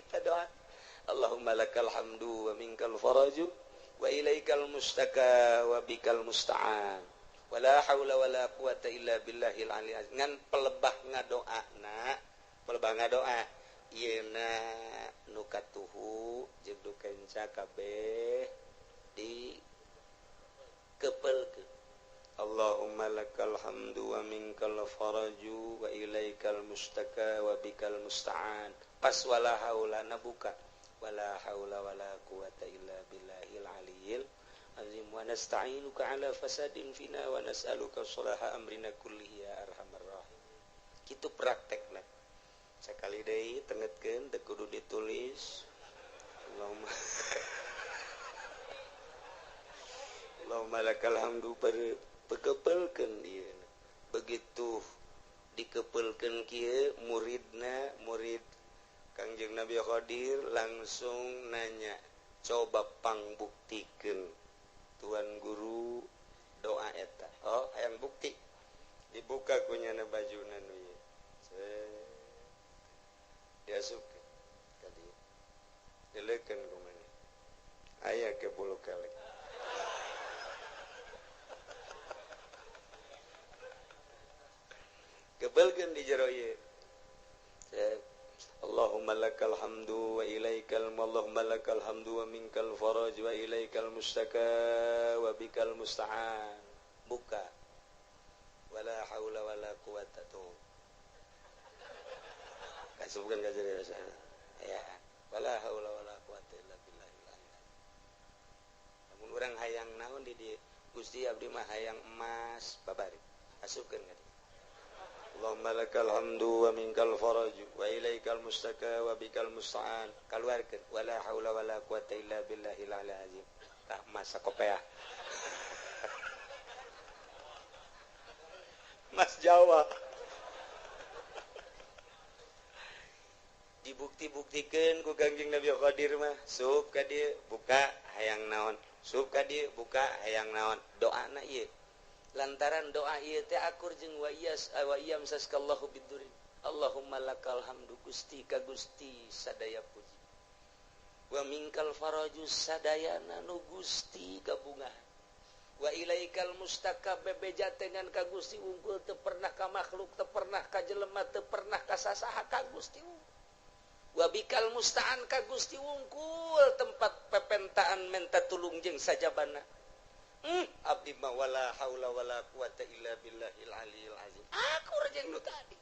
eta doa Allahumma lakal hamdu wa minkal faraju wa ilaikal mustaka wa bikal musta'an wala haula wala quwata illa billahil aliyil azim ngan pelebah ngadoa yeuna nu katuhu jeung nu kenca kabeh di kepelkeun Allahumma lakal hamdu wa minkal faraju wa ilaikal mustaka wa bikal musta'an pas wala haula nabuka wala haula wala quwata illa billahil aliyil azim wa nasta'inuka ala fasadin fina wa nas'aluka salaha amrina kullihi ya arhamar rahim kitu praktekna sakali deui tengetkeun teu kudu ditulis Allahumma lakal hamdu pekepelkeun ieu begitu dikepelkeun kieu muridna murid Kangjeng Nabi Khadir langsung nanya coba pangbuktikeun Tuan Guru doa eta oh hayang bukti dibuka kunyana bajuna nu ieu diasupkeun ka dieu dileukeun ku maneh aya ke 10 kali kebelkeun di jero ieu Allahumma lakal hamdu wa ilaikal Allahumma lakal hamdu wa minkal faraj wa ilaikal mustaka wa bikal musta'an buka wala haula wala quwata tu kasubkeun ka jero ya wala haula wala quwata illa billahil aliyil lamun urang hayang naon di dieu Gusti abdi mah hayang emas babari asupkeun ka dieu Allahumma lakal hamdu wa minkal faraju wa ilaikal mustaka wa bikal musta'an kaluarkeun wala haula wala quwata illa billahil aliyil azim tah masa kopeah Mas Jawa dibukti-buktikeun ku Kangjeng Nabi Khadir mah sup ka dieu buka hayang naon sup ka dieu buka hayang naon doana ieu lantaran doa ieu teh akur jeung wa iyam saskallahu bidurrin Allahumma lakal hamdu Gusti ka Gusti sadaya puji wa minkal faraju sadayana nu Gusti kabungahan wa ilaikal mustaka bebeja dengan ka Gusti unggul teu pernah ka makhluk teu pernah ka jelema teu pernah ka sasaha ka Gusti unggul wa bikal musta'an ka Gusti unggul tempat pepentaan menta tulung jeung sajabana abdi mah wala haula wala quwata illa billahil aliyil azim aku rejeng nu tadi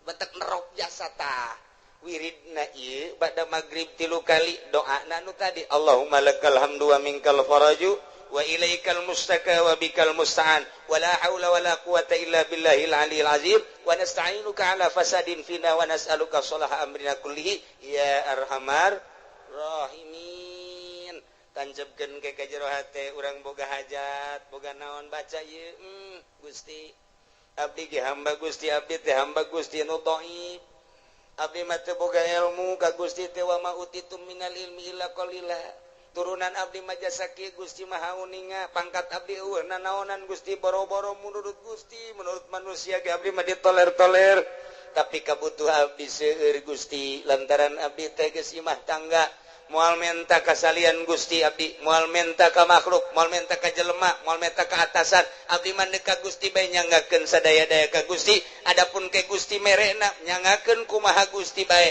batak nerok jasa tah wiridna ieu bada magrib 3 kali doana nu tadi Allahumma lakal hamdu wa minkal faraju wa ilaikal mustaka wa bikal musta'an wala haula wala quwata illa billahil aliyil azim wa nasta'inuka ala fasadin fina wa nas'aluka sholaha amrina kullihi ya arhamar rahimin tanjebkeun ke jero hate urang boga hajat boga naon baca ieu Gusti abdi ge hamba Gusti abdi teh hamba Gusti nu dhaif abdi mah teu boga ilmu ka Gusti teh wa ma utitum minal ilmi illa qalila turunan abdi mah jasa kieu Gusti maha uninga pangkat abdi eueuh nanaonan Gusti boro-boro menurut Gusti menurut manusia ge abdi mah ditoler-toler tapi kabutuh abdi seueur Gusti lantaran abdi teh geus imah tangga moal menta kasalian Gusti abdi moal menta ka makhluk moal menta ka jelema moal menta ka atasan abdi mah ka Gusti bae nyangakeun sadaya-daya ka Gusti adapun ke Gusti merena nyangakeun kumaha Gusti bae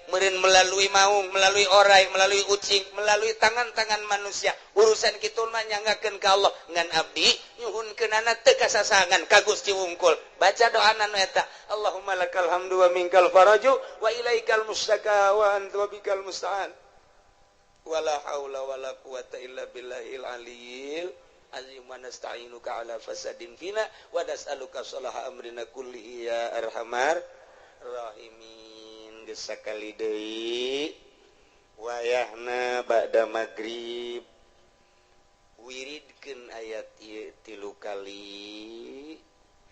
meureun melalui maung melalui orai melalui ucing melalui tangan-tangan manusia urusan kitu mah nyangakeun ka Allah ngan abdi nyuhunkeunana teu kasasangan ka Gusti wungkul baca doana nu eta Allahumma lakal hamdu wa minkal faraju wa ilaikal mustaka wa anta bikal musta'an wala haula wala quwata illa billahil aliyil azim wa nasta'inuka ala fasadin fina wa nas'aluka sholaha amrina kullihi ya arhamar rahimin sakali deui wayahna ba'da magrib wiridkeun ayat ieu 3 kali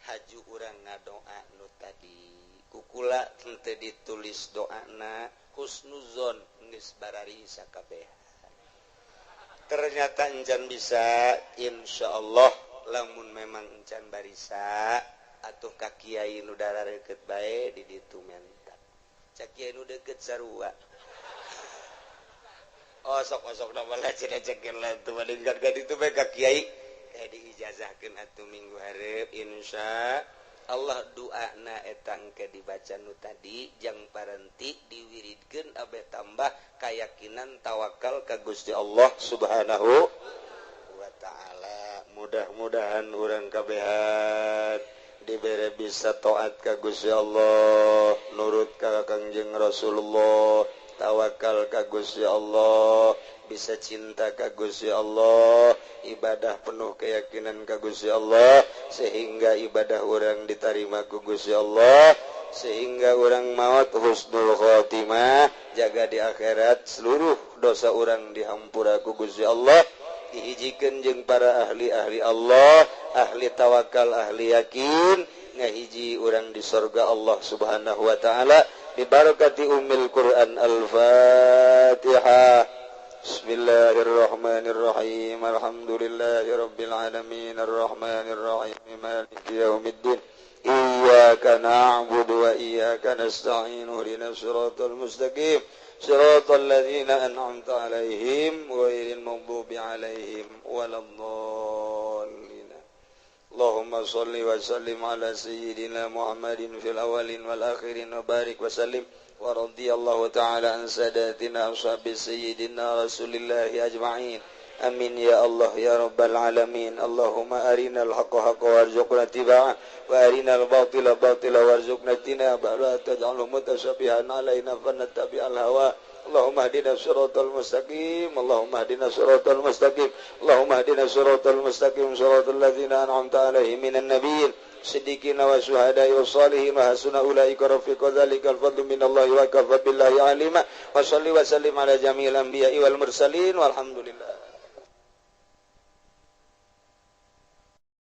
haju urang ngadoa nu tadi kukula teu ditulis doana husnuzon geus barari sakabehan ternyata encan bisa insyaallah lamun memang encan barisa atuh ka kiai nu darareukeut bae di ditu mentak cak kiai nu deukeut sarua sok na bala cenah-cenah lah tu maningkat ka ditu bae ka kiai kayak diijazahkeun atuh minggu hareup insya Allah doana eta engke dibaca nu tadi jang parenti diwiridkeun abe tambah keyakinan tawakal ka Gusti Allah Subhanahu wa taala mudah-mudahan urang kabehan dibere bisa taat ka Gusti Allah nurut ka Kangjeng Rasulullah tawakal ka Gusti Allah bisa cinta ka Gusti Allah ibadah penuh keyakinan ka Gusti Allah sehingga ibadah orang diterima ku Gusti Allah sehingga orang maut husnul khotimah jaga di akhirat seluruh dosa orang dihampura ku Gusti Allah dihijikeun jeung para ahli-ahli Allah ahli tawakal ahli yakin ngahiji urang di surga Allah Subhanahu wa taala bi barakati ummil Quran al-Fatihah. Bismillahirrahmanirrahim. Alhamdulillahirabbil alamin arrahmanir rahim maliki yaumiddin. Iyyaka na'budu wa iyyaka nasta'in ihdinas siratal mustaqim. Siratal ladzina an'amta 'alaihim ghairil maghdubi 'alaihim waladdallin. Allahumma shalli wa sallim ala sayyidina Muhammadin fil awwalin wal akhirin wa barik wa sallim wa radhiyallahu ta'ala an sadatina ashabi sayyidina Rasulillah ajma'in. Amin ya Allah ya rabbal alamin. Allahumma arinal haqqa haqqan warzuqna ittiba'ah wa arinal batila batila warzuqna ijtinabah la taj'alhu mutashabihan alaina fanattabi'al hawa. Allahumma hdina siratal mustaqim. Allahumma hdina siratal mustaqim. Allahumma hdina siratal mustaqim siratal ladzina an'amta 'alaihim minan nabiyyin siddiqina wa syuhada'i wa shalihin wa hasuna ulaika rafiqa dzalikal fadlu minallahi wa kafa billahi alima wa shalli wa sallim ala jami'il anbiya'i wal mursalin walhamdulillah.